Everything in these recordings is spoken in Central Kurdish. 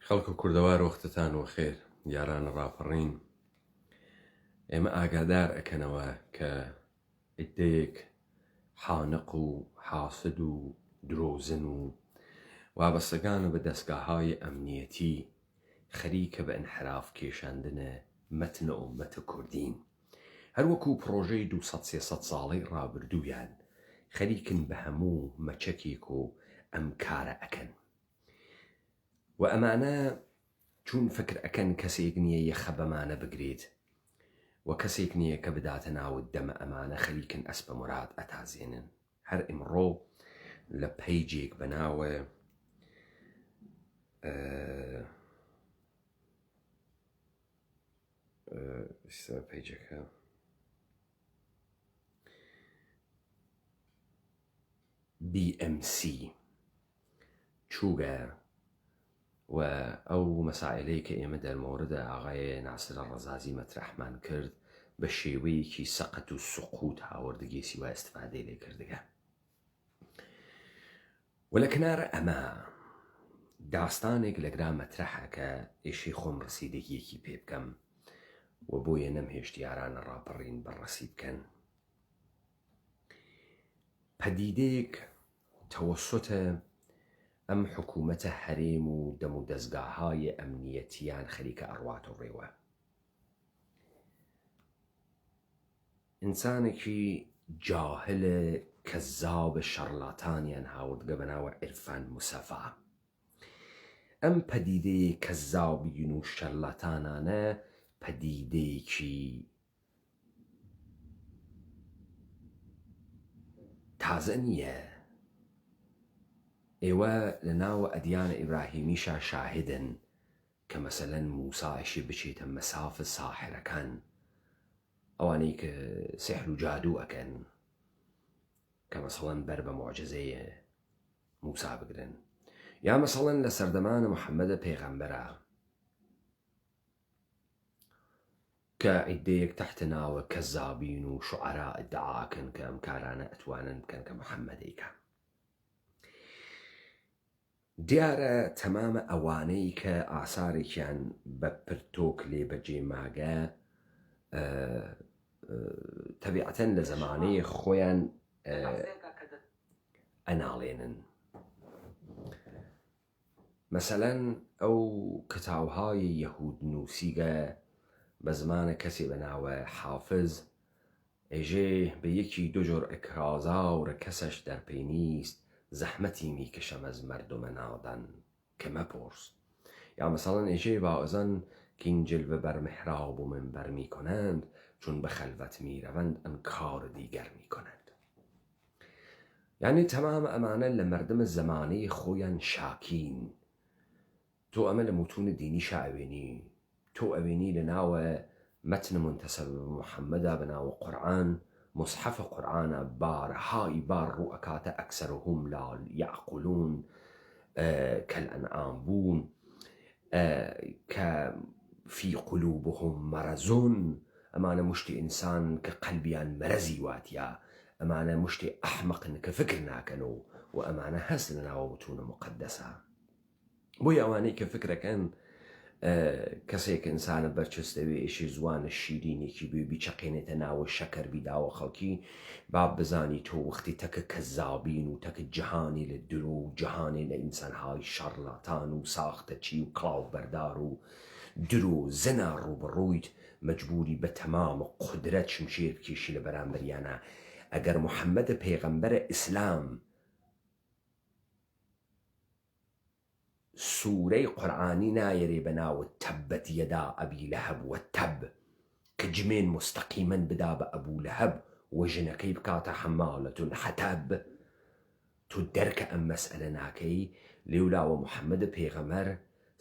خەڵک و کوردەوار وەختتان و خێر یارانە ڕاپەڕین. ئێمە ئاگادار ئەکەنەوە کە ئیدەیەک حانق و حاسد و درۆزن و وابەستەکانە بە دەستگاهای ئەمنیەتی خەریکە بە ئەنحراف کێشاندنە مەتنە ئومەتە کوردین، هەروەکو پرۆژەی 200-300 ساڵەی ڕابردوویان خەریکن بە هەموو مەچەکێک و ئەم کارە ئەکەن و ئەمانە چون فکر ئەکەن کەسێک نییە یەخە بەمانە بگرێت و کەسێک نییە کە بداتە ناوت دەمە ئەمانە خەریکن ئەسپە مراد ئەتازێنن. هەر ئیمڕۆ لە پەیجێک بەناوە پەیجەکە BMC چووگە و ئەو مەسائلەی کە ئێمە دەرمۆردە ئاغای ناسرە ڕەزازی مەترەحمان کرد بە شێوەیەکی سەقەت و سقوت هاوردگێسی وە ئەستفادەی لێ کردگە. و لە کنارە ئەمە داستانێک لەگرا مەترەحە کە ئێشی خۆم ڕسیدێکیەکی پێ بکەم و بۆیە نەمهێشت یارانە ڕاپەڕین بەڕەسی بکەن. پەدیدەیەک تەوەسوتە ئەم حکوومەتە هەرێم و دەم و دەستگاهای ئەمنیەتیان خەریکە ئەڕوات و ڕێوە. ئینسانێکی جاهلە کەزاب شەڕلاتانیان هاوردگە بەناوە عیرفان موسەفا. ئەم پەدیدەی کەزابین و شەرلاتانانە پەدیدەیەکی تازە نییە. ئێوە لە ناوە ئەدیانە ئیبراهیمیشا شاهدن کە مەسەلەن موسایشی بچێتە مەسافە ساحرەکان، ئەوانەی کە سحر و جادوو ئەکەن کە مەسەڵەن بەر بە معجزەیە موسا بگرن، یا مەسەڵەن لە سەردەمانە محەممەدە پێغەمبەرە کە عیدەیەک تەحتە ناوە کەزابین و شوعەرا ئیدعاکەن کە ئەم کارانە ئەتوانن بکەن کە محەممەدەیکە. دیارە تەمامە ئەوانەی کە ئاسارێکیان بە پرتۆک لێ بەجێ ماگە تەبیعەتەن لە زەمانەی خۆیان ئەناڵێنن. مەسەلەن ئەو کتاوهای یەهود نووسیگە بە زمانە کەسێ بەناوە حافظ ئێژێ بە یەکی دو جۆر ئەکرازاورە کەسەش دەرپەی نیست زەحمەتی میکەشەم ئەز مەردومە نادەن کە مەپرس. یا مەسەڵەن ئێژێ باوەزەن کینجل بە بەرمحراب و منبەر میکنند چون بە خەلوەت میرەوەند ئەنکار دیگەر میکنند. یعنی تەمام ئەمانە لە مەردمە زەمانەی خۆیان شاکین. تۆ ئەمە لە متون دینی شاوێنی، تۆ ئەوێنی لە ناوە مەتن منتەسەب محەممەدا بەناوە قورئان، مصحف قورئانە بارهای بار ڕوو ئەکاتە ئەکسەرهم لا یعقلون کەلئەنعام بوون کە فی قلوبهم مەرەزون، ئەمانە مشتی ئینسان کە قەلبیان مەرەزی واتیە، ئەمانە مشتی ئەحمەقن کە فکر ناکەن و ئەمانە هەست لە ناوە متونە مقەدەسە. بۆیە ئەوانەی کە فکرەکەن کەسێک ئینسانە بەرچستەوێ ئێشی زوانە شیرینێکی بێ بیچەقێنێتە ناوە شەکەر بیداوە خەڵکی با بزانی تۆ وەختی تەکە کەزابین و تەکە جەهانی لە درۆ و جەهانی لە ئینسانهای شەڕلاتان و ساختە چی و کڵاو بەردار و درۆ زەنا ڕوبڕوویت مەجبوری بە تەمام قودرەت شمشێر بکێشی لە بەرامبەریانە. ئەگەر محەممەدە پێغەمبەرە ئیسلام سوورەی قورئانی نایەرێ بەناوە تەبەت یەدا ئەبی لەهەب وەتەب کە جمێن مستەقیمەن بدا بە ئەبوو لەهەب و ژنەکەی بکاتە حەمالەتون حەتەب، تۆ دەرکە ئەم مەسئلە ناکەی. لێولاوە محەممەدە پێغەمبەر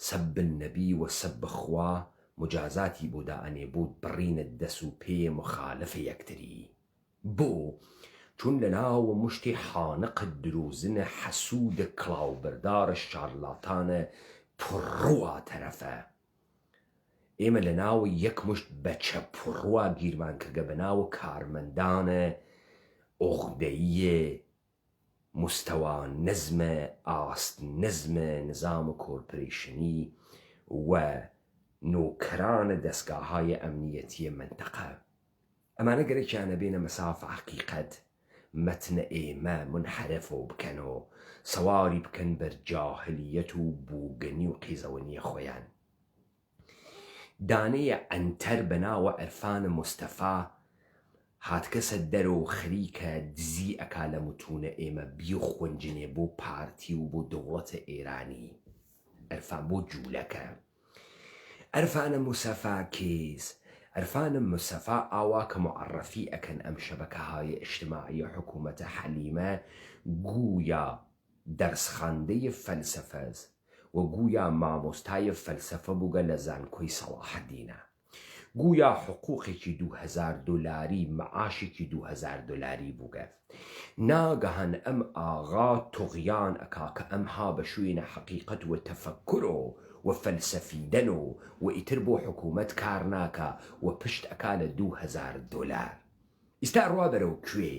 سەب النەبی و سەب خوا مجازاتی بۆ دائەنێ بۆ بڕینە دەست و پێ مخالفە یەکتری. بۆ چون لە ناوە مشتی حانق درۆزنە حەسوودە کڵاوبەردارە شارلاتانە پڕڕوە تەرەفە. ئێمە لە ناوە یەک مشت بەچە پڕوە گیرمان کردگە بە ناوە کارمەندانە ئۆغدەییە مستەوا نەزمە ئاست نەزمە نظام کۆرپۆریشنی و نۆکەرانە دەستگاهای ئەمنیەتی منتەقە. ئەمانە گەرەکیانە بێنە مەساف حەقیقەت مەتنە ئێمە منحرفەوە بکەنەوە سەواری بکەن بەر جاهلیەت و بووگەنی و قیزەوەنیە خۆیان. دانەیە ئەنتەر بەناوە عەرفانە مستەفا هاتکەسە دەرەوە خەریکە دزی ئەکا لە متونە ئێمە بیخۆنجنێ بۆ پارتی و بۆ دەوڵەتە ئێرانی. عەرفان بۆ جوولەکە. عەرفانە موسەفا کێز؟ عەرفانە موسەفا ئاوا کە معەرەفی ئەکەن ئەم شەبەکەهای ئیجتیماعی حکوومەتە حەلیمە گویا دەرسخاندەی فەلسەفەز و گویا مامۆستای فەلسەفە بووگە لە زانکۆی سەڵاحەدینە. گویا حقوقێکی 2000 دلاری معاشێکی 2000 دلاری بووگە. ناگەهان ئەم ئاغا تۆغیان ئەکا کە ئەمها بەشوێنە حەقیقەت و تەفەککرۆ و فەلسەفیدەن و ئیتر بۆ حکوومەت کار ناکە و پشت ئەکا لە 2000 دلار. ئیستا ئەڕوا بەرەو کوێ؟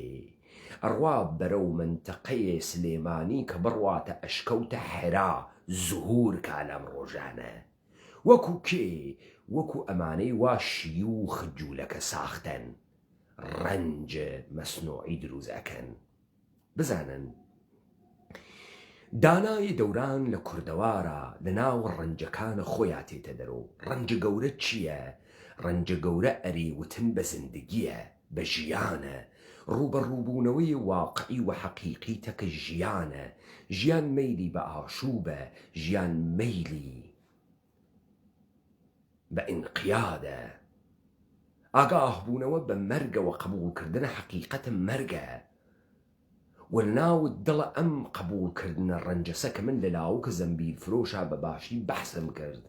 ئەڕوا بەرەو منتەقەیە سلێمانی کە بڕواتە ئەشکەوتە حێرا زوهور کا لەم ڕۆژانە. وەکو کێ؟ وەکو ئەمانەی وا شیوخ جوولەکە ساختن ڕەنج مەسنوعی دروست ئەکەن. بزانن دانای دەوران لە کوردەوارە لە ناو ڕەنجەکانە خۆیان تێتە دەرەوە. ڕەنجە گەورە چییە؟ ڕەنجە گەورە ئەریوتن بە زندگیە، بە ژیانە، ڕوبەڕووبوونەوەی واقعی و حەقیقی تەکە ژیانە. ژیان مەیلی بە ئاشوبە، ژیان مەیلی بە ئینقیادە. ئاگاهبوونەوە بە مەرگە و قبوڵکردنە حەقیقەتە مەرگە. و ناو دڵە ئەم قبوڵکردنە ڕەنجەسە کە من لە لاوکە زەمبیل فرۆشە بە باشی بەحسم کرد.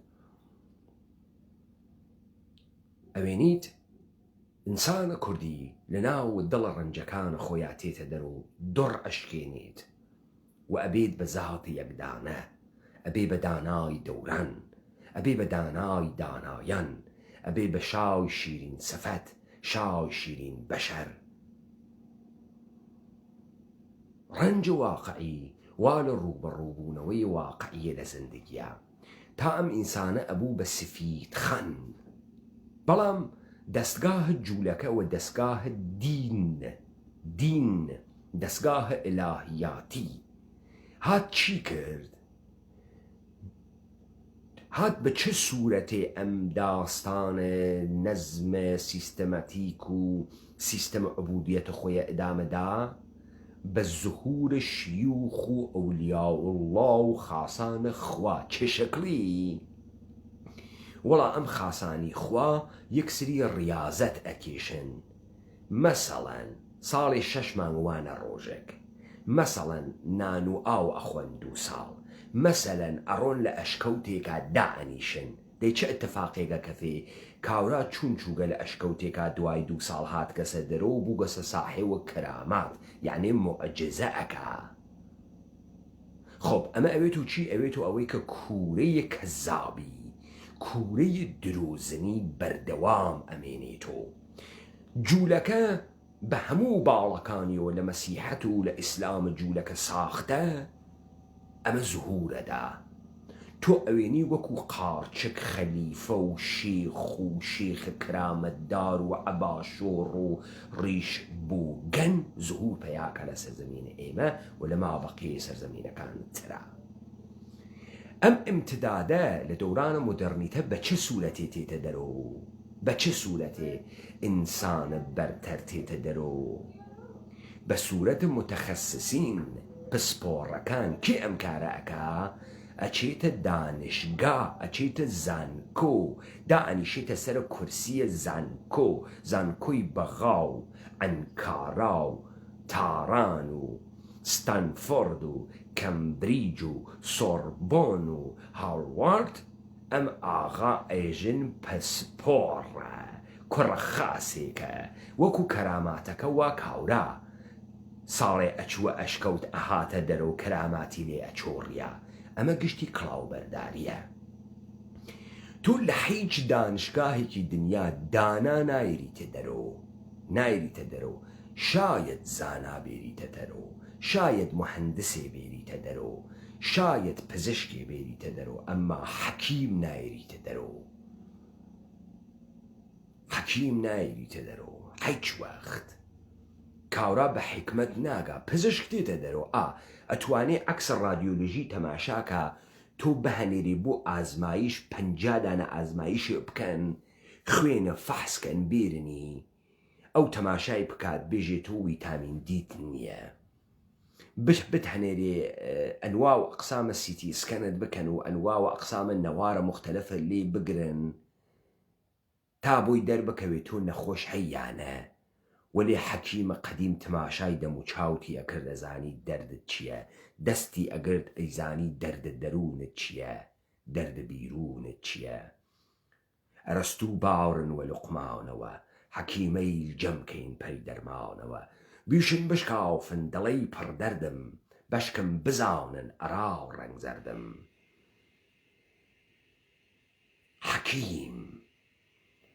ئەوێنیت ئینسانە کوردی لە ناو دڵە ڕەنجەکانە خۆیان تێتە دەرەوە دڕ ئەشکێنێت و ئەبێت بە زاتی یەکدانە، ئەبێ بە دانای دەوران، ئەبێ بە دانای دانایان، ئەبێ بە شاوی شیرین سەفەت، شاوی شیرین بەشەر. ڕەنج واقعی وا لە ڕوبەڕووبوونەوەی واقعیە لە زندگیە. تا ئەم ئینسانە ئەبوو بە سفیدخەن. بەڵام دەستگاهە جوولەکە و دەستگاهە دین دەستگاهە ئیلاهیاتی هات چی کرد؟ هات بە چه سوورەتێ ئەم داستانە نەزمە سیستەمەتیک و سیستەمە عبودیەتە خۆیە ئەدامەدا؟ بە زهور شیوخ و ئەولیاء الله و خاسانە خوا. چه شەکلی؟ وەڵا ئەم خاسانی خوا یەکسری ڕیازەت ئەکێشن. مەسەڵەن ساڵی 6 مانگوانە ڕۆژێک، مەسەڵەن نان و ئاو ئەخۆن 2 ساڵ، مەسەلەن ئەڕۆن لە ئەشکەوتێکا دائەنیشن. دەی چه ئەتەفاقێکە کەفێ کاورا چون چووگە لە ئەشکەوتێکا دوای 2 ساڵ هات کەسە دەرەوە بووگەسە ساحێوە کەرامات، یعنی مۆعجزە ئەکا. خۆب ئەمە ئەوێت و چی؟ ئەوێت و ئەوەی کە کوورەیە کەزابی، کوورەی درۆزنی بەردەوام ئەمێنێتۆ. جوولەکە بە هەموو باڵەکانیەوە لە مەسیحەت و لە ئیسلامە جوولەکە ساختە، ئەمە زهورەدا. تۆ ئەوێنی وەکو قارچک خەلیفە و شێخ و شێخە کرامەتدار و عەباشۆڕ و ڕیش بووگەن زهور پەیاکە لە سەرزەمینە ئێمە و لە مابەقیە سەرزەمینەکان ترا. ئەم ئیمتدادە لە دەورانە مۆدەرنیتە بە چه سوورەتێ تێتە دەرەوە؟ بە چه سوورەتێ ئینسانە بەرتەر تێتە دەرەوە؟ بە سوورەتە متەخەسسین پسپۆڕەکان. کێ ئەم کارە ئەکا؟ ئەچێتە دانشگا، ئەچێتە زانکۆ، دائەنیشێتە سەر کورسیە زانکۆ، زانکۆی بەغا و ئەنکارا و تاران و ستانفۆرد و کەمبریج و سۆربۆن و هاوارد. ئەم ئاغا ئێژن پسپۆڕە، کوڕە خاسێکە، وەکو کەراماتەکە وا کاورا ساڵێ ئەچووە ئەشکەوت ئەهاتە دەرەوە کەراماتی لێ ئەچۆڕیە. ئەمە گشتی کڵاوبەرداریە. تۆ لە هیچ دانشگاهێکی دنیا دانا نایریتە دەرەوە، نایریتە دەرەوە، شاید زانا بێریتە دەرەوە، شاید مهندسێ بێریتە دەرۆ، شاید پزیشکێ بێریتە دەرۆ، ئەمما حەکیم نایریتە دەرۆ، حەکیم نایریتە دەرۆ. هیچ وەخت کاورا بە حکمت ناگا، پزیشک دێتە دەرۆ، ئەتوانێ عەکسە رادیۆلۆژی تەماشاکە، تۆ بەهەنێری بۆ ئازمایش 50 دانە ئازمایشی بکەن، خوێنە فەحسکەن بێرنی، ئەو تەماشای بکات بێژێت تۆ ویتامین دیت نییە، بتهەنێرێ ئەنوا و ئەقسامە سیتی سکەنت بکەن و ئەنوا و ئەقسامە نەوارە مختلفە لێ بگرن تا بۆی دەربکەوێت تۆ نەخۆش هەیانە. وەلێ حەکیمە قەدیم تەماشای دەم و چاوتی ئەکرد ئەزانی دەردت چییە، دەستی ئەگرت ئەیزانی دەردە دەروونت چییە، دەردە بیرونت چییە. ئەرەستوو باوڕن وە لوقمانەوە، حەکیمەی جەمکەین پەری دەرمانەوە، بیشن بشکافن دڵەی پڕدەردم، بەشکم بزانن ئەراو ڕەنگ زەردم.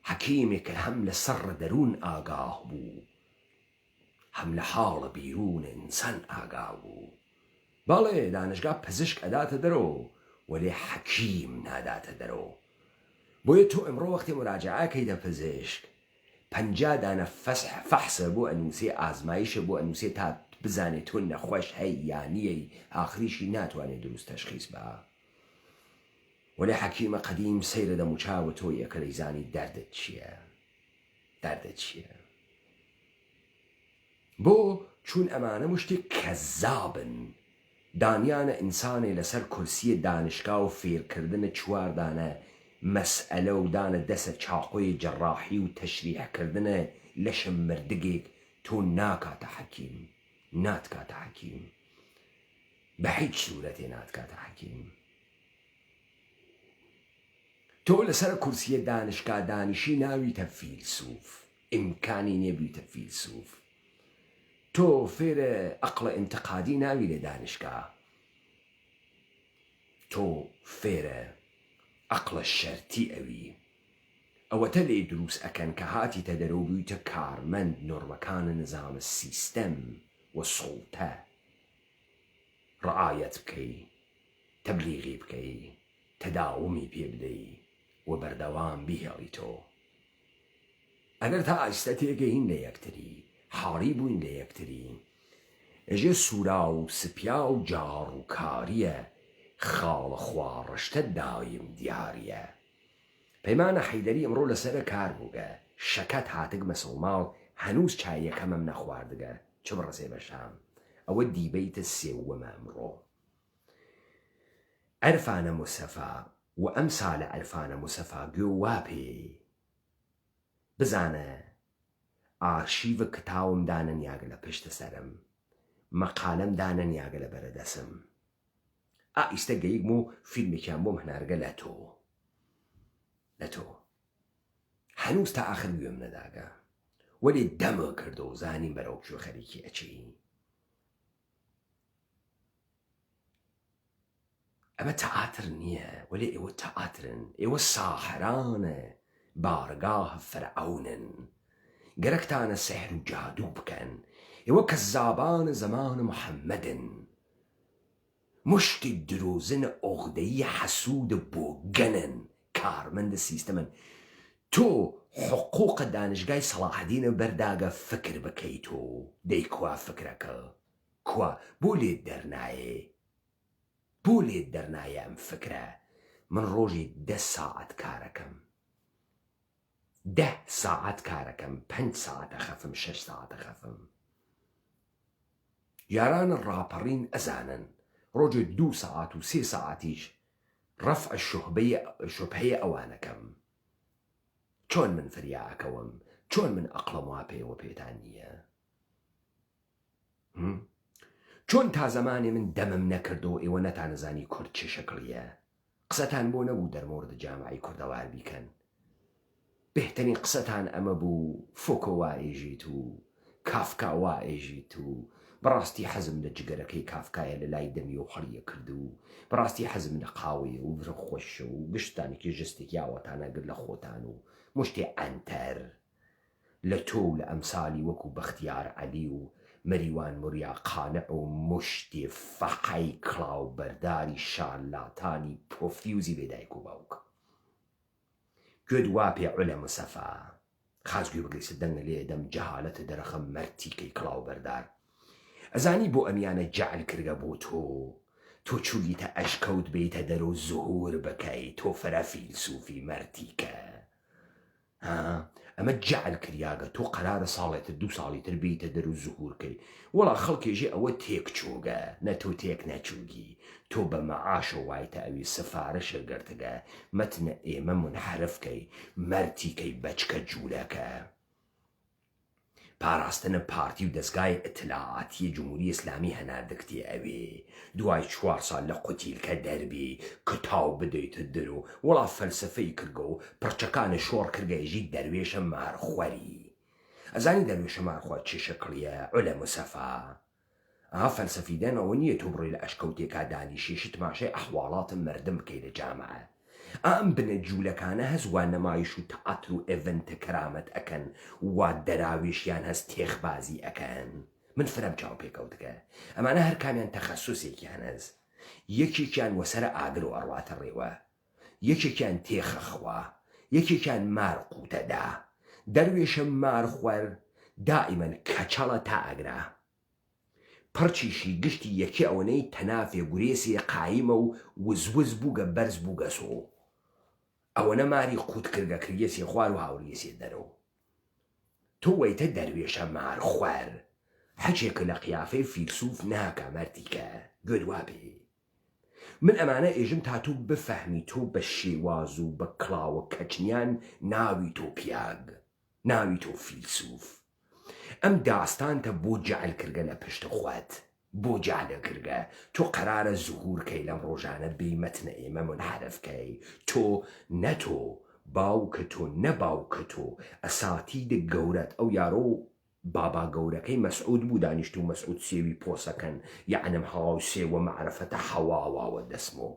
حەکیمێکە هەم لە سەڕ دەروون ئاگاه بوو، هەم لە حاڵە بیرون ئینسان ئاگاه بوو. باڵێ دانشگا پزیشک ئەداتە دەرۆ، وەلێ حەکیم ناداتە دەرۆ. بۆیە تۆ ئەمڕۆ وەختی مراجعەکەیتە پزیشک 50 دانە فەحسە بۆ ئەنووسێ، ئازمایشە بۆ ئەنووسێ تا بزانێت تۆ نەخۆش هەی یانیەی، ئاخریشی ناتوانێت دروست تەشخیص بە. وەلێ حەکیمە قەدیم سەیرە دەم و چاوە تۆ یەکە دەیزانی دەردت چییە، دەردت چییە. بۆ چون ئەمانە مشتێک کەزابن، دانیانە ئینسانێ لەسەر کورسیە دانشگا و فێرکردنە 4 دانە مەسئلە و دانە دەسە چاقۆی جەڕاحی و تەشریحکردنە لەشە مردگێک، تۆ ناکاتە حەکیم، ناتکاتە حەکیم، بە هیچ سوورەتێ ناتکاتە حەکیم. تۆ لەسەر کورسیە دانشگا دانیشی ناویتە فیلسوف، ئیمکانی نێبیتە فیلسوف. تۆ فێرە ئەقڵە ئینتقادی ناوی لە دانشگا، تۆ فێرە ئەقڵە شەرتی ئەوی. ئەوەتە لێ دروست ئەکەن کە هاتیتە دەرۆ بوویتە کارمەند نۆرمەکانە نظامە سیستەم و سوڵتە، ڕعایەت بکەی، تەبلیغی بکەی، تەداومی پێ بدەی و بەردەوام بیهێڵیتۆ. ئەگەر تا ئایستە تێگەین لە یەکتری، حاڵی بووین لە یەکتری، ئەژێ سوورا و سپیا و جاڕ و کاریە، خاڵە خواڕشتە دایم دیاریە. پەیمانە حەیدەری ئەمڕۆ لەسەرە کار بووگە، شەکەت هاتگ مەسڵماڵ، هەنووس چایەکەمەم نەخواردگە، چ بڕسێ بە شام. ئەوە دیبەیتە سێوەمە ئەمڕۆ. ئەرفانە موسەفا و ئەم ساڵە ئەرفانە موسەفا گوێ واپێ بزانە ئارشیڤە کتاوم دانە نیاگە لە پشتە سەرم، مەقالەم دانە نیاگە لە بەرەدەسم. ئیستە گەیگم و فیلمێکیان بۆم هەنارگە لە تۆ، لە تۆ هەنووس تا ئاخر گوێم نەداگە، وەلێ دەمە کردە و زانیم بەرەو کوێ خەریکی ئەچی. ئەمە تەئاتر نییە، وەلێ ئێوە تەئاترن، ئێوە ساحرانە، بارگاه فەرعەونن، گەرەکتانە سەحر و جادوو بکەن. ئێوە کەزابانە زەمانە محەممەدن، مشتی درۆزنە ئۆغدەیی حەسوودە بۆ گەنن، کارمەندە سیستەمن. تۆ حقوقە دانشگای سەلاحەدینە بەرداگە فکر بکەی. تۆ دەی کوا فکرەکە کوا بۆ لێت دەرنایێ، بۆ لێت دەرنایە ئەم فکرە. من ڕۆژی 10 ساعت کارەکەم، 10 ساعت کارەکەم، 5 ساعتە خەفم، 6 ساعتە خەفم. یارانە ڕاپەڕین ئەزانن ڕۆژێ 2 ساعت و 3 ساعتیش ڕەفع شوبهەیە ئەوانەکەم. چۆن من فریاکەوم، چۆن من ئەقڵم وا پێوە پێتان نییە؟ چۆن تا زەمانێ من دەمم نەکردەوە ئێوە نەتانەزانی کورد چه شکڵیە؟ قسەتان بۆ نەبوو دەرمۆرد جامعی کوردەوار بیکەن. بهترین قسەتان ئەمە بوو فۆکۆ وا ئێژیت و کافکا وا ئێژیت و بەڕاستی حەزم لە جگەرەکەی کافکایە لە لای دەمی و هەڵیە کرد و بەڕاستی حەزم لە قاوەیە و برە خۆشە و گشتانێکی ژستێکی یاوەتانەگر لە خۆتان و مشتێ ئەنتەر لە تۆ و لە ئەمسالی وەکو بەختیار عەلی و مەریوان مریا قانع و مشتی فەقەی کڵاو بەرداری شارلاتانی پۆفیوزی بێدایک و باوک گوێت وا پێ عولە مسەفا خازگوێ بگریسە دەنگە لێ دەم جەهالەتە دەرەخەم مەرتیکەی کڵاو بەردار ئەزانی بۆ ئەمیانە جەعل کردە بۆ تۆ چولیتە ئەشکەوت بیتە دەرە و زوهور بکەی تۆ فەرە فیلسوفی مەرتیکە ئەمە جەعل کریاگە تۆ قەرارە ساڵێتر 2 ساڵی تر بیتە دەر و زوهورکەی وەڵا خەڵکێژێ ئەوە تێک چووگە نە تۆ تێک نەچووگی تۆ بە مەعاشە وایتە ئەوی سفارشە گرتگە مەتنە ئێمە منحرفکەی مەرتیکەی بەچکە جوولەکە پاراستنە پارتی و دەستگای ئەتلاعاتی جمهوری ئیسلامی هەناردەکتی ئەوێ دوای 4 سال لە قوتیلکە دەربی کتاو بدەیتە در و وەڵا فەلسفەی کردگە و پڕچەکانە شۆڕ کردگەیژی دەروێشە مارخوەری ئەزانی دەروێشە مارخوا چی شکڵیە عولە مسەفا فەلسەفیدان ئەوە نییە تۆ بڕۆی لە ئەشکەوتێکا دانیشێشی تماشای ئەحواڵاتم مردم بکەی لە جامعە ئەم بنە جوولەکانە هەزوان نەمایش و تەعاتر و ئێڤنتە کەرامەت ئەکەن وا دەراویشیان هەست تێخبازی ئەکەن من فرەم چاو پێکەوتگە ئەمانە هەر کامیان تەخەسوسێکیان هەز یەکێکیان وەسەرە ئاگر و ئەڕواتە ڕێوە یەکێکیان تێخەخوا یەکێکیان مارقوتەدا دەروێشە مارخوەر دائیمەن کەچەڵە تا ئەگرا پڕچیشی گشتی یەکێ ئەوەنەی تەنافێ گورێسێ قایمە و وزوز بووگە بەرز بووگە سۆ ئەوەنە ماری قوت کردگە کریەسێ خوار و هاوریێسێ دەرەوە تۆ وەیتە دەروێشە مارخوەر حەجێکە لە قیافەی فیلسوف ناکە مەرتیکە گوێت وابێ من ئەمانە ئێژم تا تۆ بفەهمی تۆ بە شێواز و بە کڵاوە کەچنیان ناوی تۆ پیاگ ناوی تۆ فیلسوف ئەم داستانتە بۆ جەعل کردگە لە پشتە خوات بۆ جەعلە کردگە تۆ قەرارە زوهورکەی لەم ڕۆژانە بێمەتنە ئێمە منحرفکەی تۆ نەتۆ باوکە تۆ نەباوکە تۆ ئەساتیدە گەورەت ئەو یارۆ بابا گەورەکەی مەسعود بوو دانیشت و مەسعود سێوی پۆسەکەن یعنم های سێوە معرفەتە حەواواوە دەسمۆ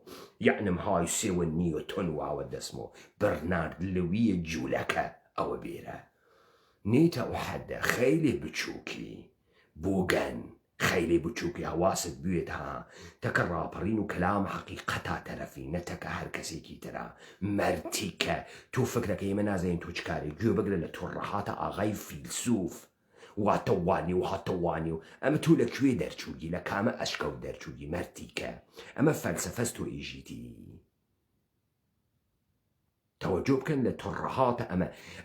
یعنم های سێوە نیوتۆن واوە دەسمۆ بەرنارد لەویە جوولەکە ئەوە بێرە نیتە ئەو حەدە خەیلێ بچووکی بۆگەن خەیلێ بچووکی هەواست بوێت ها تەکە ڕاپەڕین و کەلام حەقیقەتا تەرەفی نەتەکە هەر کەسێکی ترە مەرتیکە تۆ فکرەکە ئێمە نازانین تۆ چکارێ گوێ بگرە لە تۆڕەهاتە ئاغای فیلسوف واتەوانی و هاتەوانی و ئەمە تۆ لەکوێ دەرچووگی لە کامە ئەشکەوت دەرچووگی مەرتیکە ئەمە فەلسەفەست تۆ ئیژیتی تەوەجۆ بکەن لە تۆڕەهاتە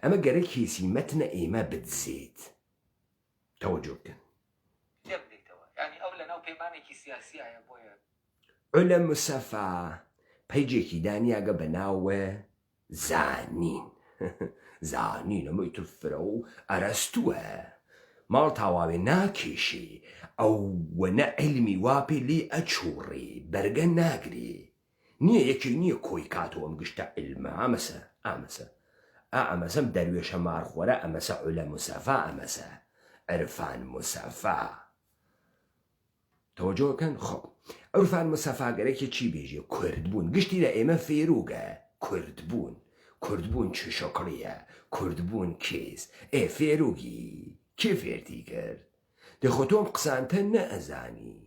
ئەمە گەرە کێسی مەتنە ئێمە بدزێت تەوەجۆ بکەن عولە مسەفا پەیجێکی دانیاگە بە ناوە زانین زانین ئەمەی تو فرە و ئەرەستووە ماڵ تاواوێ ناکێشی ئەو وەنە علمی واپێ لێ ئەچووڕێ بەرگە ناگرێ نییە یەکی نییە کۆی کاتەوە ئەم گشتە علمە ئەمەسەم دەروێشە مارخۆرە ئەمەسە عولە مسەفا ئەمەسە عرفان مسەفا تەوەجۆکەن خۆ عرفان مسەفا گەرەکی چی بێژێ کوردبوون گشتی لە ئێمە فێروگە کوردبوون چ شەکڵیە کوردبوون کێز فێروگی کێ فێرتی کرد دەخۆ تۆم قسانتە نەئەزانی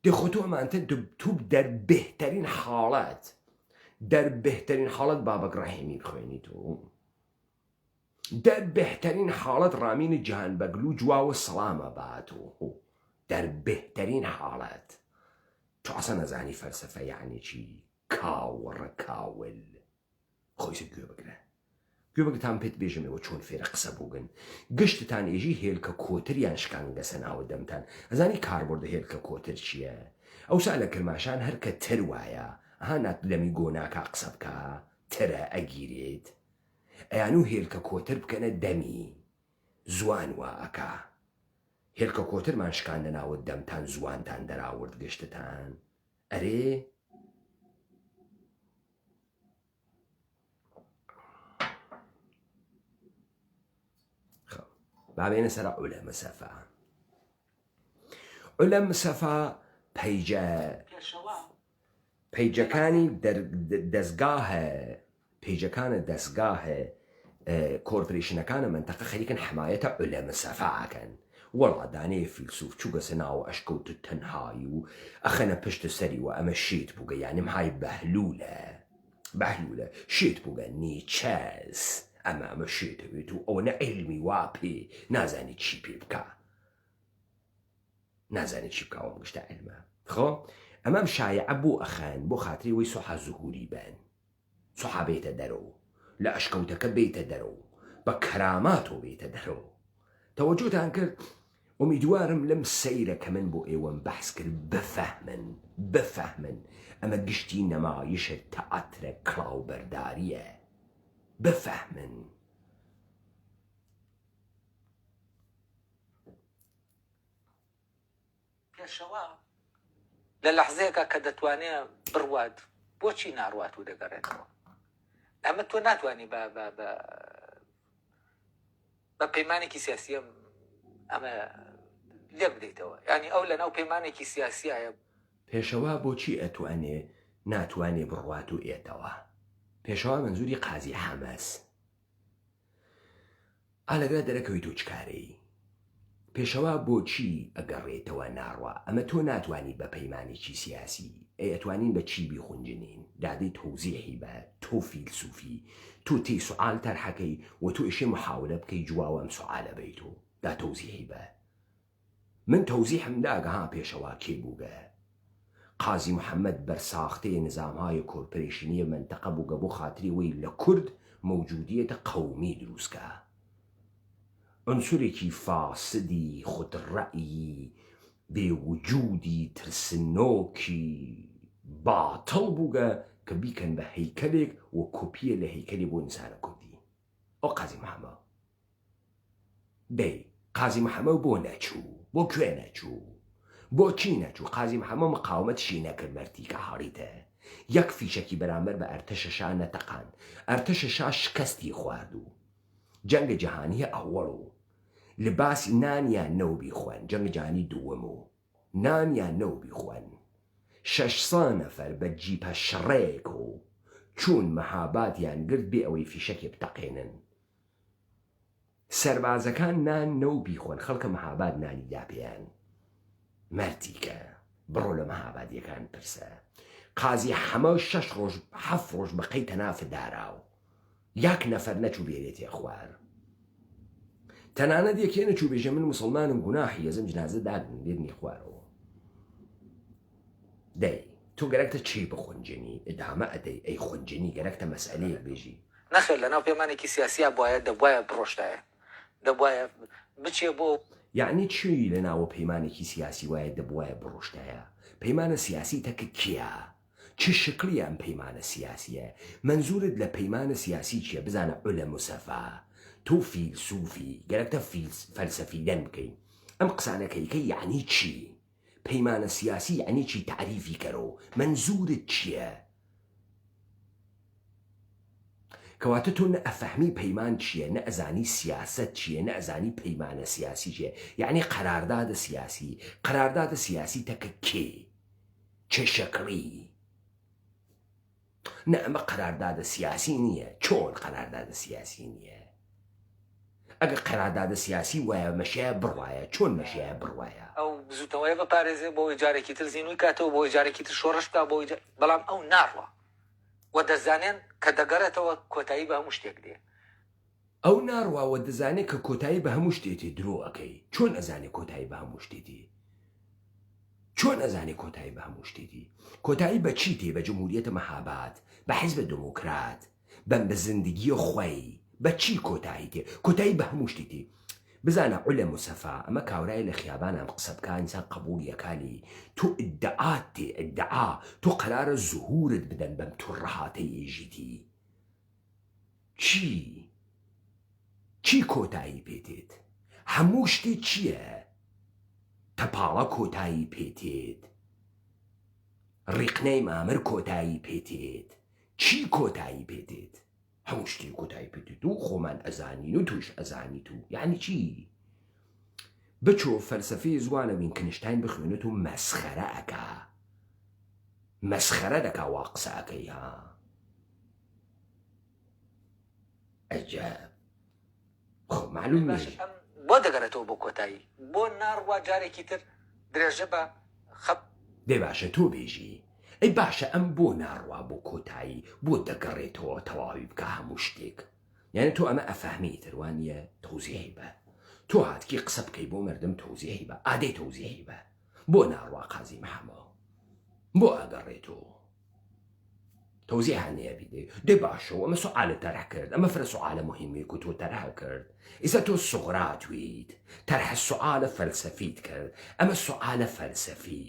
دەخۆ تۆ ئەمانتە تو دەربێهترین حاڵەت بابەک ڕەحیمی بخوێنی تۆ دەربێهترین حاڵەت ڕامینە جیهان بەگلو جواوە سەڵامە باتۆ دەربێهترین حاڵەت تۆ ئەسە نەزانی فەلسەفە یعنی چی کاوەڕە کاول خۆیسە گوێ بگرتان پێت بێژمەوە چۆن فێرە قسە بووگن گشتتان ئێژی هێلکە کۆتریان شکانگەسە ناوە دەمتان ئەزانی کاربۆردە هێلکە کۆتر چییە ئەوسا لە کرماشان هەرکە تر وایە هانات لەمی گۆناکە قسە بکە ترە ئەگیرێت ئەیان و هێلکە کۆتر بکەنە دەمی زوان وا ئەکا هێلکە کۆترمان شکاندە ناوە دەمتان زوانتان دەراورد گشتتان ئەرێ بابێنە سەر عولە مسەفا عولە مسەفا پەیجەکانی دەستگاهە کۆرپۆریشنەکانە منتەقە خەریکن حمایەتە عولەمە سەفاکەن وەڵا دانەیە فیلسوف چووگە سەناوە ئەشکەوت تەنهایی و ئەخەنە پشت سەری و ئەمە شێت بووگە یانیم های بەهلولە شێت بووگە نیچەس ئەمە شێتەوێت و ئەوە نە عیلمی وا پێ نازانی چی پێ بکە نازانی چی بکەوە گشتە عیلمە خۆ ئەمەم شایعە بۆ ئەخەن بۆ خاتری وەی سوحا زوهوری بن سوحا بێتە دەرەوە لە ئەشکەوتەکە بێتە دەرەوە بە کەراماتۆ بێتە دەرەوە تەوەجۆتان کرد ئومیدوارم لەم سەیرە کە من بۆ ئێوەم بەحس کرد بفەهمن ئەمە گشتی نەمایشە تەئەترە کڵاوبەرداریە بفەهمن پێشەوە لە لەحزەیەکە کە دەتوانێت بڕوات بۆچی ناڕوات و دەگەڕێتەوە ئەمە تۆ ناتوانانی بە پەیمانێکی سیاسی ئەمە لێ بدەیتەوە ینی ئەو لە ناو پەیمانێکی سیاسیایە پێشەوە بۆچی ئەتوانێ ناتوانێ بڕوات و ئێتەوە پێشەوە منزوری قازی حەمەس ئالەگرا دەرەکەوی تۆ چکارەی پێشەوە بۆچی ئەگەڕێتەوە ناڕوا ئەمە تۆ ناتوانانی بە پەیمانێکی سیاسی ئەتوانین بە چی بیخونجنین دادەی تۆزیحی بە تۆ فیلسوفی تۆ تێی سوعال تەرحەکەی و تۆ ئێشێ محاولە بکەی جواوە ئەم سوعالە بیت و دا تۆزیحی بە من تۆزیحم داگەها پێشەوە کێ بووگە قازی محەممەد بەرساختەیە نظامهای کۆرپۆریشنیە منتەقە بووگە بۆ خاتری وەی لە کورد موجودیەتە قەومی دروستکە عنصرێکی فاسدی خودڕەئی بێوجودی ترسنۆکی باتڵ بووگە کە بیکەن بە هەیکەلێک و کۆپیە لە هەیکەلی بۆ ئینسانە کوردی ئەو قازی محەممەد دەی قازی محەممەد بۆ نەچوو بۆ کوێ نەچوو بۆچی نەچوو قازی محەممەد مقاومەتشی نەکرد مەرتیکە هەڵیتە یەک فیشەکی بەرامبەر بە ئەرتەشە شا نەتەقان ئەرتەشە شا شکەستی خواردوو جەنگە جەهانیە ئەوەڵ و لباسی نانیان نەو بیخۆن جەنگە جانی دووەم و نانیان نەو بیخۆن 600 نەفەر بە جیپە شڕێک و چوون مەهابادیان گرت بێ ئەوەی فیشەکی بتەقێنن سەربازەکان نان نەو بیخۆن خەڵکە مەهاباد نانی داپیان مەرتیکە بڕۆ لە مەهابادیەکان پرسە قازی حەمە 6 ڕۆژ 7 ڕۆژ بەقەی تەنافە داراو یەک نەفەر نەچوو بێرێتێ خوار تەنانەت یەکێ نەچوو بێژە من مسلمانم گوناحی ەزم جنازە دادن لێدنی خوارەوە دەی تۆ گەرەکتە چی بخونجنی ئدامە ئەدەی ئەی خونجنی گەرەکتە مەسئلەیەک بێژی نەخێر لە ناو پەیمانێکی سیاسیە بواە دەبواە بڕۆشتایە دەبواە بچێ بۆ یعنی چی لە ناوە پەیمانێکی سیاسی وایە دەبواە بڕۆشتایە پەیمانە سیاسی تەکە کیە چ شکلی ئەم پەیمانە سیاسیە منزورت لە پەیمانە سیاسی چییە بزانە عولەم و سەفا تۆ فیلسوفی گەرەکتە فەلسەفی دەن بکەین ئەم قسانەکەیکە یعنی چی پەیمانە سیاسی یعنی چی تعریفی کەرەوە منزورت چییە کەواتە تۆ نە ئەفەهمی پەیمان چییە نە ئەزانی سیاست چییە نە ئەزانی پەیمانە سیاسی چییە یعنی قەراردادە سیاسی تەکە کێ چه شکلی نە ئەمە قەراردادە سیاسی نییە چۆن قەراردادە سیاسی نییە ئەگە قەراردادە سیاسی وایە مەشایە بڕوایە چۆن مەشایە بڕوایە ئەو زووتەوەی بەپارێزێ بۆی جارێکی تر زیینوی کاتەوە بۆی جارێکی تر شۆڕش بکە بۆی بەڵام ئەو ناڕوە و دەزانێن کە دەگەڕێتەوە کۆتایی بە هەموو شتێک دێ ئەو ناڕواوە دەزانێت کە کۆتایی بە هەموو شتێتی درۆ ئەەکەی چۆن ئەزانێ کۆتایی بە هەموو شتێتی چۆن ئەزانێ کۆتایی بە هەموو شتێتی کۆتایی بە چی تێ بە جمهوریەتە مەهاباد بە حیزب دموکرات بە زندگی خۆی بە چی کۆتایی تێ کۆتایی بە هەموو شتێتی بزانە عولەم و سەفا ئەمە کاورای لە خیابان ئەم قسە بکە ئینسان قبولیەکانی تۆ ئیدعات تێ ئیدعا تۆ قەرارە زوهورت بدەن بەم توڕەهاتەی ئێژیتی چی کۆتایی پێتێت هەموو شتێک چییە تەپاڵە کۆتایی پێتێت ڕیقنەی مامر کۆتایی پێتێت چی کۆتایی پێتێت هەموو شتی کۆتایی پێتێت و خۆمان ئەزانین و توش ئەزانیت و یعنی چی بچۆ فەلسەفەی زوانە وینکنشتاین بخوێنێت و مەسخەرە ئەکا مەسخەرە دەکا وا قسە ئەکەی ها ئەجەب خۆ معلوم باش نیە ئەم بۆ دەگەرێتەوە بۆ کۆتایی بۆ ناڕوا جارێکی تر درێژە بە خەب دێ باشە تۆ بێژی ئەی باشە ئەم بۆ ناڕوا بۆ کۆتایی بۆ دەگەڕێتەوە تەواوی بکە هەموو شتێک یعنی تۆ ئەمە ئەفەهمی تروانیە تەوزیحی بە تۆ هاتکی قسە بکەی بۆ مردم تەوزیحی بە ئادەی تەوزیحی بە بۆ ناڕوا قازی محەمەد بۆ ئەگەڕێتەوە تەوزیحان هەیە بیدێ دێ باشەوە ئەمە سوعالە تەرح کرد ئەمە فرە سوعالە مهمەیە و تۆ تەرح کرد ئیسا تۆ سوغراتویت تەرح سوعالە فەلسەفیت کرد ئەمە سوعالە فەلسەفی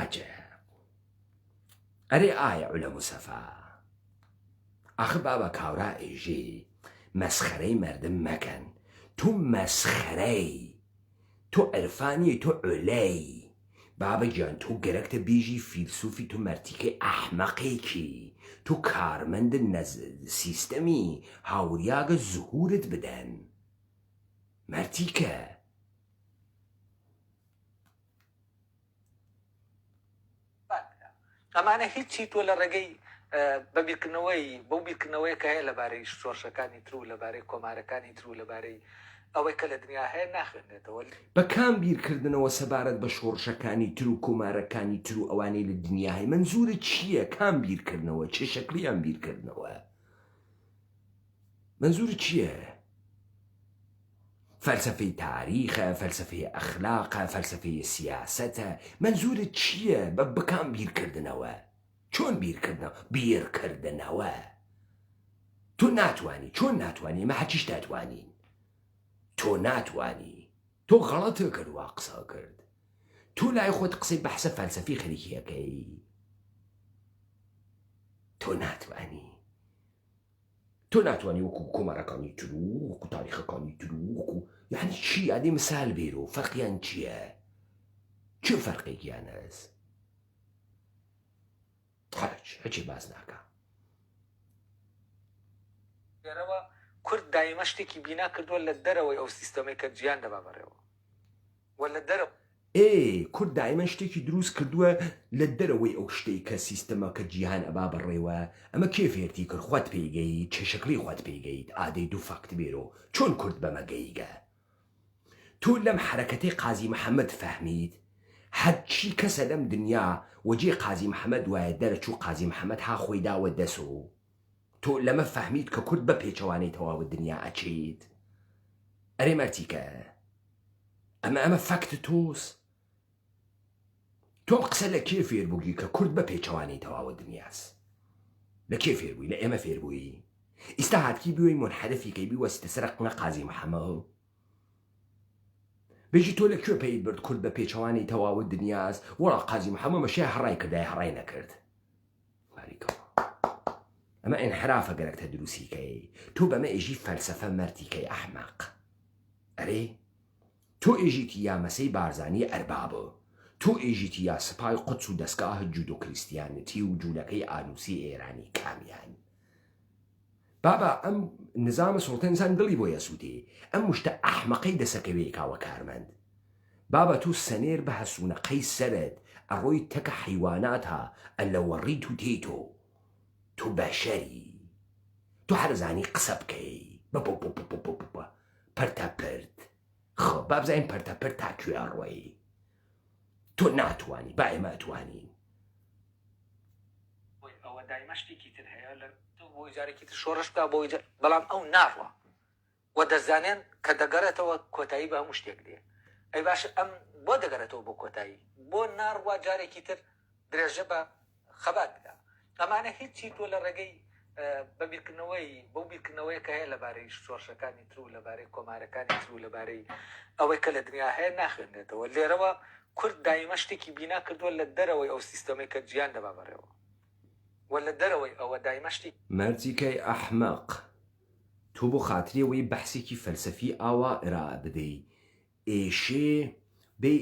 عجب ئەرێ ئایا عولەم و سەفا ئاخر بابە کاورا ئێژێ مەسخەرەی مردم مەکەن تۆ مەسخەرەی تۆ عرفانی تۆ عولەی بابە گیان تۆ گەرەکتە بێژی فیلسوفی تۆ مەرتیکەی ئەحمەقێکی تۆ کارمەند سیستەمی هاوریاگە زهورت بدەن مەرتیکە ئەمانە هیچی تۆ لە ڕێگەی بەبیرکردنەوەی بەو بیرکردنەوەی کە هەیە لەبارەی شۆرشەکانی تر و لەبارەی کۆمارەکانی تر و لەبارەی ئەوەی کە لە دنیا هەیە ناخوێنێتەوە بە کام بیرکردنەوە سەبارەت بە شۆڕشەکانی تر و کۆمارەکانی تر و ئەوانەی لە دنیاهی منزورە چییە کام بیرکردنەوە چه شەکلی ئەم بیرکردنەوە منزورە چییە فەلسەفەی تاریخە فەلسەفەی ئەخلاقە فەلسەفەی سیاسەتە منزورە چییە بە کام بیرکردنەوە چۆن بیرکردنەوە تۆ ناتوانی چۆن ناتوانی ئمە هەچیش ناتوانین تۆ ناتوانی تۆ غەڵەتە کردوا قسە کرد تۆ لای خۆت قسەی بەحسە فەلسەفی خەریکیەکەی تۆ ناتوانی وەکو کۆمارەکانی تر و وەکو تاریخەکانی تر و وەکو یعنی چی ئادەی مثال بێرۆ فەرقیان چییە چه فەرقێکیان هەست هەچی باز ناکە لێرەوە کورد دایمە شتێکی بینا کردووە لە دەرەوەی ئەو سیستەمەی کە گیان دەبا بەڕێوە وە لە دەرەوە کورد دایمە شتێکی دروست کردووە لە دەرەوەی ئەو شتەی کە سیستەمە کە جیهان ئەبا بەڕێوە ئەمە کێ فێرتی کرد خوات پێیگەیت چه شکلی خوات پێیگەیت ئادەی دوو فاکت بێرۆ چۆن کورد بەمەگەیگە تۆ لەم حرەکەتەی قازی محەممەد فەهمید هەرچی کەسە لەم دنیا وەجێ قازی محەممەد وایە دەرەچوو قازی محەممەد ها خۆی داوە دەسۆ تۆ لەمە فەهمید کە کورد بە پێچەوانەی تەواوە دنیا ئەچیت ئەرێ مەرتیکە ئەمە فەکت تۆس تۆم قسە لە کێ فێربووی کە کورد بە پێچەوانەی تەواوە دنیاست لە کێ فێربووی لە ئێمە فێربووی ئیستا هاتکی بیوەی منحەرفیکەی بیوەستە سەر قنە قازی محەممەد بێژی تۆ لەکوێ پێیت برد کورد بە پێچەوانەی تەواوە دنیاست وەڵا قازی محەممەد مەشەیە هەڕای کردای هەڕای نەکرد ئەمە ئینحرافە گەرەکتە دروستیکەی تۆ بەمە ئێژی فەلسەفە مەرتیکەی ئەحمەق ئەرێ تۆ ئێژیتی یا مەسەی بارزانی ئەربابە تۆ ئێژیتی یا سپای قوچ و دەستگاهە جودۆ کریستیانەتی و جوولەکەی ئانوسی ئێرانی کامیان بابا ئەم نظامە سوڵتەنزان دڵی بۆ یەسووتێ ئەم مشتە ئەحمەقەی دەسەکەوێ کاوە کارمەند بابا تو سەنێر بە هەسوونەقەی سەرت ئەڕۆی تەکە حیواناتە ئەلەوەڕیت و تێتۆ تۆ بەشەری تۆ هەرزانی قسە بکەی پەرتەپرت خۆ بابزین پەرتەپرت تاکوێ ڕۆی تۆ ناتوانی با ئێمە ئەتوانین ئەوە دایمە شتێکی تر هەیە لە بۆ جارێکی تر شۆڕش بکە بۆ بەڵام ئەو ناڕوە وە دەزانێن کە دەگەڕێتەوە کۆتایی بە هەموو شتێک دێ ئەی باشە ئەم بۆ دەگەڕێتەوە بۆ کۆتایی بۆ ناڕوا جارێکی تر درێژە بە خەبات بدا ئەمانە هیچی تۆ لە ڕێگەی بەبیرکردنەوەی بەو بیرکردنەوەی کە هەیە لەبارەی شۆڕشەکانی تر و لەبارەی کۆمارەکانی تر و لەبارەی ئەوەی کە لە دنیا هەیە ناخوێنێتەوە لێرەوە کورد دایمە شتێکی بینا کردووە لە دەرەوەی ئەو سیستەمەی کە گیان دەبا بەڕێوە وە لە دەرەوەی ئەوە دایمە شتی مەرجیکەی ئەحمەق تۆ بۆ خاتریەوەی بەحسێکی فەلسەفی ئاوا ئێرا بدەی ئێشێ بێ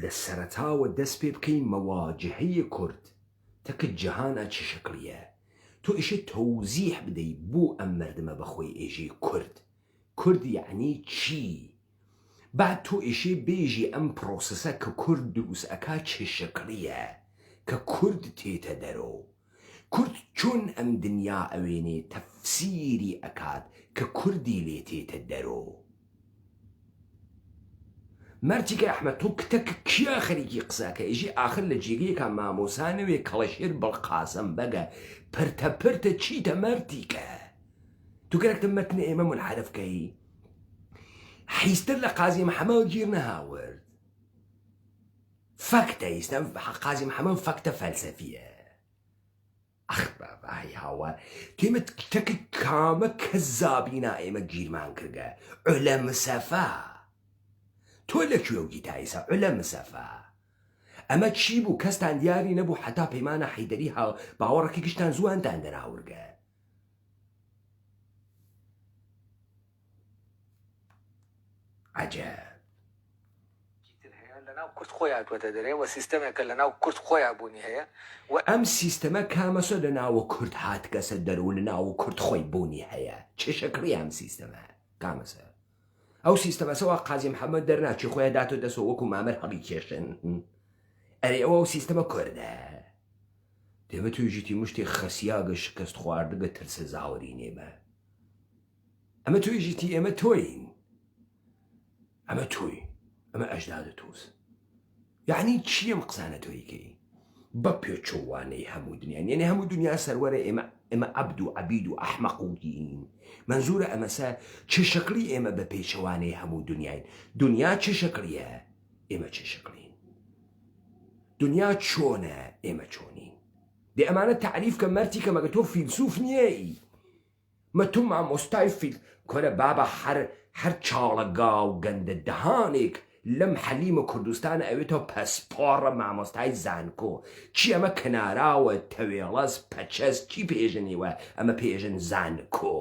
لە سەرەتاوە دەست پێ بکەی مەواجهەیە کورد تەکە جەهانە چه شکلیە تۆ ئێشێ تەوزیح بدەی بۆ ئەم مردمە بەخۆی ئێژێ کورد یعنی چی بعد تۆ ئێشێ بێژی ئەم پرۆسەسە کە کورد دروست ئەکا چه شکلیە کە کورد تێتە دەرۆ کورد چۆن ئەم دنیا ئەوێنێ تەفسیری ئەکات کە کوردی لێ تێتە دەرۆ مەرجێکە ئەحمەد تۆ کتەکە کیا خەریکی قساکە ئێژی ئاخر لە جێگەیەکە مامۆسانەوێ کەڵەشێر بەڵقاسم بەگە پرتە پرتە چیتە مەردیکە تو گەرەکتە مەتنە ئێمە منحرفکەی حیستر لە قازی محەمەوە گیر نەهاورد فەکتە ئیستە قازی محەمەد فەکتە فەلسەفیە ئەخ بابای هاوە تێمە کتەکە کامە کەزابینا ئێمە گیرمان کردگە عولە مسەفا تۆ لەکوێ و گیتایسە عولە مسەفا ئەمە چی بوو کەستان دیاری نەبوو حتا پەیمانە حەیدەری باوەڕەکە گشتان زووانتان دەراورگە عەجەب لەناو کورد خۆیان هاتووەتە دەرێ و سیستەمێکە لەناو کورد خۆیان بوونی هەیە و ئەم سیستەمە کامەسە لە ناوە کورد هاتکەسە دەرو لە ناوە کورد خۆی بوونی هەیە چێشەکڕی ئەم سیستەمە کامەسە ئەو سیستەمەسەوە قازی محەممەد دەرناچی خۆیان داتۆ دەسە وەکو مامەر هەڵی کێشن ئەرێ ئەوە ئەو سیستەمە کوردە دێمە توێژیتی مشتی خەسیاگە شکست خواردگە ترسە زاوەری نێمە ئەمە توێژیتی ئێمە تۆین ئەمە توی ئەمە ئەجداد تۆز یعنی چیم قسانە تۆیکەی بە پێچۆوانەی هەموو دنیان یعنی هەموو دنیا سەروەرە ئێمە عەبد و عەبید و ئەحمەق و دین منزورە ئەمەسە چه شەکلی ئێمە بە پێچەوانەی هەموو دنیاین دنیا چه شەکلیە ئێمە چه شەکلین دنیا چۆنە ئێمە چۆنین دێ ئەمانە تعریف کە مەرتی کە مەگە تۆ فیلسوف نییەی مە تۆ مامۆستای فیل کۆرە بابە هەر چاڵەگا و گەندە دەهانێک لەم حەلیمە کوردستانە ئەوێتەوە پەسپۆڕە مامۆستای زانکۆ چی ئەمە کناراوە تەوێڵەس پەچەس چی پێژنیوە ئەمە پێژن زانکۆ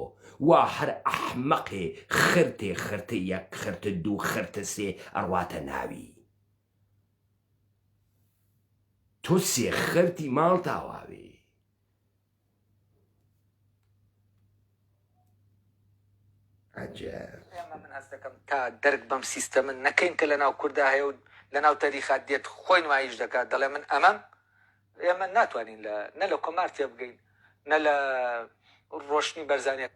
وا هەر ئەحمەقێ خرتێ خرتە یەک خرتە دوو خرتە سێ ئەڕواتە ناوی تۆ سێ خرتی ماڵ تاواوێ عەجەب من هەست دەکەم تا دەرک بەم سیستەمە نەکەین کە لەناو کووردا هەیە و لەناو تاریخات دێت خۆی نمایش دەکات دەڵێ من ئەمەم ئێمە ناتوانین نە لە کۆمار تێ بگەین نە لە ڕۆشنی بەرزانیت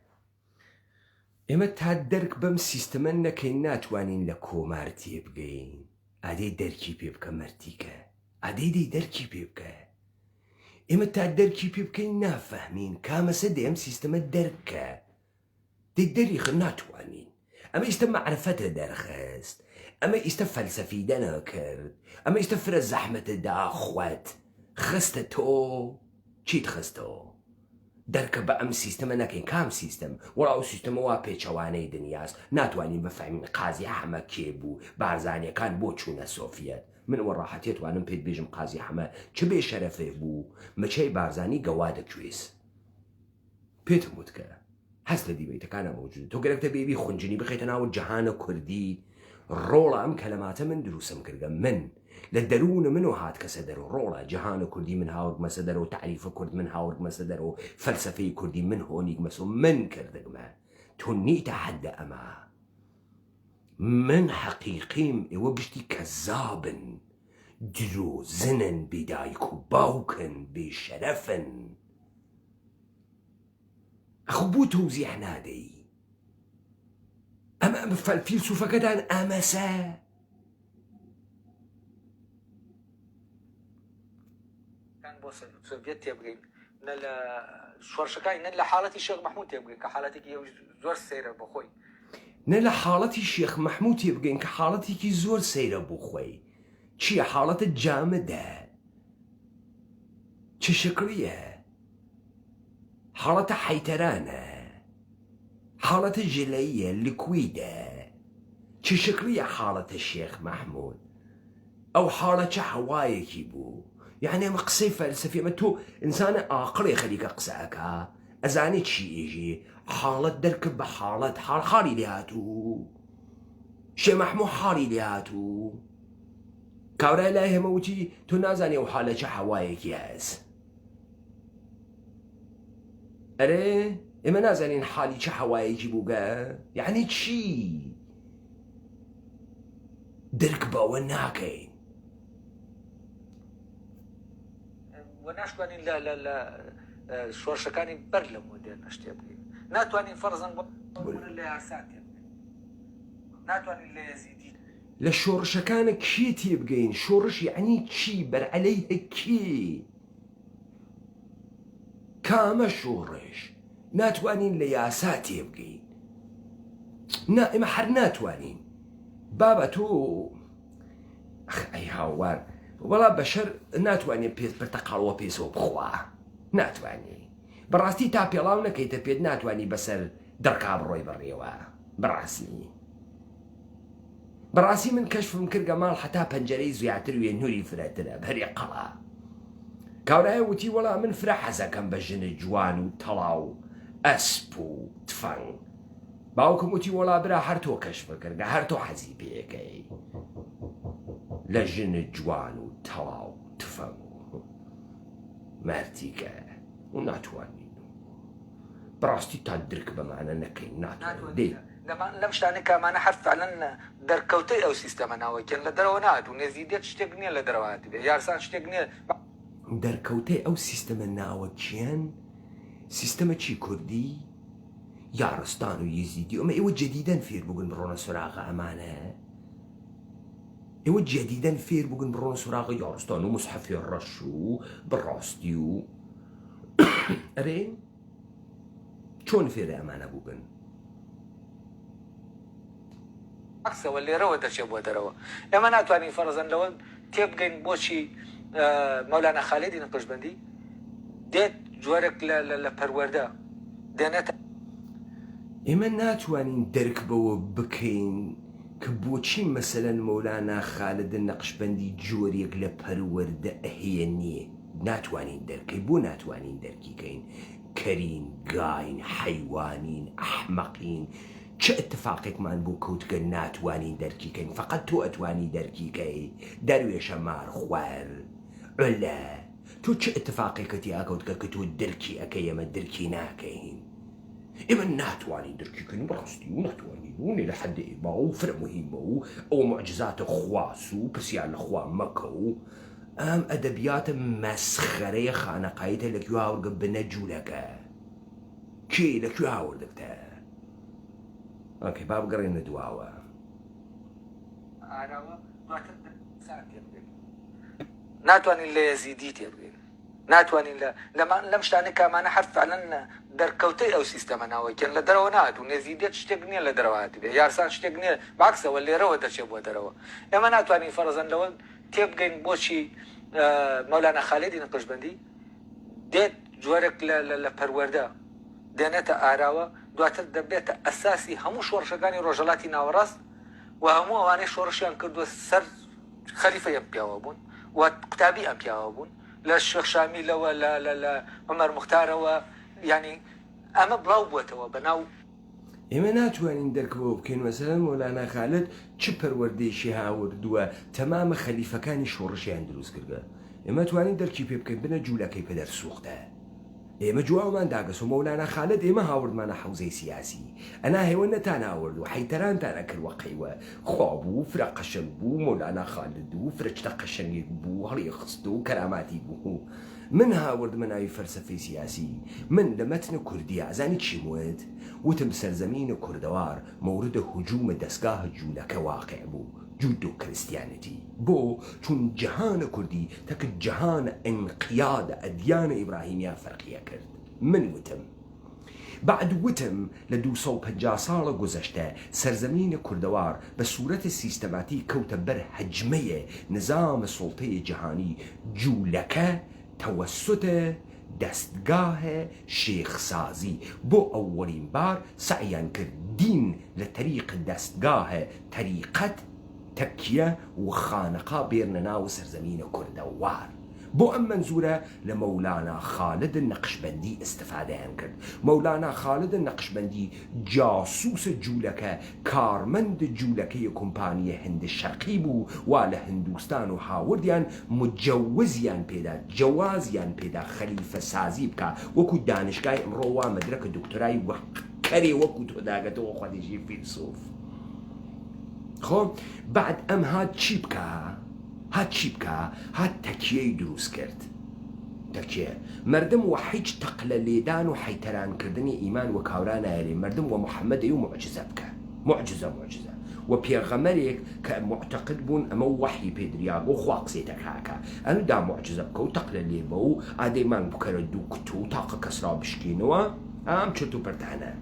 ئێمە تا دەرک بەم سیستەمە نەکەین ناتوانین لە کۆمار تێ بگەین ئادەی دەرکی پێ بکە مەرتیکە ئادەی دەرکی پێ بکە ئێمە تا دەرکی پێ بکەین نافەهمین کامەسە دێم سیستەمە دەرکە دەریخ ناتوانین ئەمە ئیستە معرفەتە دەرخست ئەمە ئیستە فەلسەفی دەنەکرد ئەمە ئیستە فرە زەحمەتە داخوات خستە تۆ چیت خستەوە دەرکە بە ئەم سیستەمە نەکەین کام سیستەم وەڵا ئەو سیستەمەوە پێچەوانەی دنیاست ناتوانین بەفەهمین قازی ئەحمە کێ بوو بارزانیەکان بۆ چوونە سۆڤیەت من وەڕاحەتیت توانم پێت بێژم قازی ئەحمە چ بێ شەرەفێ بوو مەچەی بارزانی گەوا دەکوێست پێتم وتکە هەست لە دیبەیتەکانە مەوجود تۆ گەرەکتە بێبی خونجنی بخەیتە ناو جەهانە کوردی ڕۆڵە ئەم کەلەماتە من دروستم کردگە من لە دەروونە منۆ هات کەسە دەرۆ ڕۆڵە جەهانە کوردی من هاوردمەسە دەرەوە تعریفە کورد من هاوردمەسە دەرەوە فەلسەفەی کوردی من هۆنیگمەسە من کردگمە تۆ نیتە حەدە ئەمە من حەقیقیم ئێوە گشتی کەزابن درۆزنن بێدایک و باوکن بێشەرەفن ئەخ بۆ تەوزیح نادەی ئەمە فیلسوفەکەتان ئەمەسە بۆ سۆڤیەت تێبگەین نە لە شۆڕشەکانی نە لە حاڵەتی شێخ مەحموود تێبگەین کە حاڵەتێکی زۆر سەیرە بۆ خۆی نە لە حاڵەتی شێخ مەحموود تێبگەین کە حاڵەتێکی زۆر سەیرە بۆ خۆی چییە حاڵەتە جامدە چ شکریە حاڵەتە حەیتەرانە حاڵەتە ژلەیە لیکویدە چ شکریە حاڵەتە شێخ مەحموود ئەو حاڵە چه هەوایەکی بوو یعنی ئەمە قسەی فەلسەفی ئەمە تۆ ئینسانە ئاقڵێ خەریکە قسەکە ئەزانێت چی ئێژێ حاڵەت دەرکرد بە حاڵەت حاڵی لێ هاتوو شێخ مەحموود حاڵی لێ هاتوو کاورای لای هەمەوتی تۆ نازانی ئەو حاڵە چه هەوایەکی هەست ئەرێ ئێمە نازانین حالی چه هەوایەکی بووگە یعنی چی دەرک بەوە ناکەین ناشتوانین شۆرشەکانی بەر لە مۆدێرن شتێ بکەین ناتوانین فەرزەن لە یاسا ناتوانین لە یەزیدی لە شۆڕشەکانە کێ تێبگەین شۆڕش یعنی چی بەرعەلەیهە کێ کامە شۆڕش ناتوانین لە یاسا تێبگەین نا ئێمە هەر ناتوانین بابە تۆ ئەی هاوار وەڵا بەشەر ناتوانێت پێت پرتەقاڵوە پێسەوە بخوا ناتوانێ بەڕاستی تا پێڵاو نەکەیتە پێت ناتوانی بەسەر دەرکا بڕۆی بڕێوە بەڕاستی من کەشفم کردگە ماڵ حتا پەنجەرەی زیاتر وێ نووری فرەترە بەرێ قەڵا کاورایە وتی وەڵا من فرە حەزەکەم بە ژنە جوان و تەڵاو ئەسپ و تفەنگ باوکم وتی وەڵا برا هەر تۆ کەشف کردگە هەر تۆ حەزی پێەکەی لە ژنە جوان و تەڵاو تفەنگ و مەرتیکە و ناتوانین بەڕاستی تا درک بەمانە نەکەین ناتوانین لەم شتانە کامانە هەر فعلەن دەرکەوتەی ئەو سیستەمە ناوەکەن لە دەرەوە نهاتوو نێزیدێت شتێک نییە لە دەرەوەات بێ یارسان شتێک نییە دەرکەوتەی ئەو سیستەمە ناوەکیان سیستەمە چی کوردی یارستان و یزیدی ئەمە ئێوە جەدیدەن فێر بووگن بڕۆنە سوراغە ئەمانە ئێوە جەدیدەن فێر بووگن بڕۆنە سوراغە یارستان و مصحەفی ڕەش و بڕاستی و ئەرێ چۆن فێرە ئەمانە بووبن عکسەوە لێرەوە دەچێت بۆ دەرەوە ئێمە ناتوانین فەرزەن لەوە تێبگەین بۆچی مەولانە خالێدی نەقشبەندی دێت جۆرێک لە پەروەردە دێنێتە ئێمە ناتوانین دەرک بەوە بکەین کە بۆچی مەسەلەن مەولانە خالێدی نەقشبەندی جۆرێک لە پەروەردە ئەهێنیە ناتوانین دەرکەی بۆ ناتوانین دەرکیکەین کەرین گاین حەیوانین ئەحمەقین چه اتفاقێکمان بوو کەوتگە ناتوانین دەرکیکەین فقط تۆ ئەتوانی دەرکیکەی دەروێشە مار خوار ئەلە تۆ چه اتفاقێکەتی ئاکەوتکە کە تۆ دەرکی ئەەکەی ئەمە دەرکی ناکەین ئێمە ناتوانین دەرکیکەین بەڕاستی و ناتوانین وێ لە حەدە ئێمە و فرە مهمە و ئەو معجزاتە خواس و پرسیان لەخوا مەکە و ئەم ئەدەبیاتە مەسخەرەیە خانەقاییتە لەکوێ هاوردگە بنە جوولەکە کێ لەکوێ هاوردەکتە ئۆکەی با بگەڕێنە دواوە ناتوانین لە یەزیدی تێبگەین ناتوانین لەم شتانە کامانە هەر فعلەن دەرکەوتەی ئەو سیستەمە ناوەکەن لە دەرەوە نهاتوو نێزیدێت شتێک نییە لە دەرەوەات بێ یارسان شتێک نییە بەعکسەوە لێرەوە دەچێت بۆ دەرەوە ئێمە ناتوانین فەرزەن لەوە تێبگەین بۆچی مەولانە خالێدی نەقشبەندی دێت جۆرێک لە پەروەردە دێنێتە ئاراوە دواتر دەبێتە ئەساسی هەموو شۆڕشەکانی ڕۆژەڵاتی ناوەڕاست و هەموو ئەوانەی شۆڕشیان کردووە سەر خەلیفە ئەم پیاوە بوون و قوتابی ئەم پیاوە بوون لە شێخ شامیلەوە لە عومەر موختارەوە ینی ئەمە بڵاو بووەتەوە بەناو ئێمە ناتوانین دەرکەوە بکەین مەسەلەن مەولانە خالێد چ پەروەردەیەکی هاوردووە تەمامە خەلیفەکانی شۆڕشیان دروست کردە ئێمە توانین دەرکی پێ بکەین بنە جوولەکەی پەدەرسوختە ئێمە جووامان داگەس و مەولانە خالێد ئێمە هاوردمانە حەوزەی سیاسی ئەنا هێوە نەتان ئاورد و حەیتەرانتانە کردوە قەیوە خوا بوو فرە قەشەنگ بوو مەولانە خالد و فرەچتە قەشەنگێک بوو هەڵی خست و کەراماتی بوو من هاوردمە ناوی فەلسەفەی سیاسی من لە مەتنە کوردی ئازانی چیم وتم سەرزەمینە کوردەوار مەوردە هجوومە دەستگاهە جوولەکە واقع بوو جودو کریستیانیتی بۆ چون جەهانە کوردی تەکە جەهانە ئەنقیادە ئەدیانە ئیبراهیمیان فەرقیە کرد من وتم بعد وتم لە 250 ساڵە گذەشتە سەرزەمینە کوردەوار بە سوورەتە سیستەماتی کەوتە بەر هەجمەیە نظامە سوڵتەیە جەهانی جوولەکە تەوەسوتە دەستگاهە شێخسازی بۆ ئەوەڵین بار سعیان کرد دین لە تەریق دەستگاهە تەریقەت تەکیە و خانەقا بێرنە ناو سەرزەمینە کوردەوار بۆ ئەم منزورە لە مەولانە خالد نەقشبەندی ئستفادەیان کرد مەولانە خالد نەقشبەندی جاسووسە جوولەکە کارمەند جوولەکەی کۆمپانیە هند شەرقی بوو وا لە هندوستان و هاوردیان مجەوزیان پێدا جەوازیان پێدا خەلیفە سازی بکە وەکو دانشگای ئەمڕۆوا مەدرەکە دکتۆرای وەکەرێ وەکو تۆ داگەتەوە خودێژی فیلسوف خۆ بعد ئەم هات چی بکە هات تەکیەی دروست کرد تەکیە مردم و هیچ تەقلە لێدان و حیتەرانکردنی ئیمان و کاوران نایێ مردم و محەممەدی و معجزە بکە معجزە و پێغەمەرێک کە معتەقد بوون ئەمە وحی پێدریا بۆ خوا قسێتە کاکە ئەمدا معجزە بکە و تەقلە لێ بە و ئادەیمان بکەرە دوو کت و تاقە کەسرا بشکینەوە ئەم چرت و پرتانە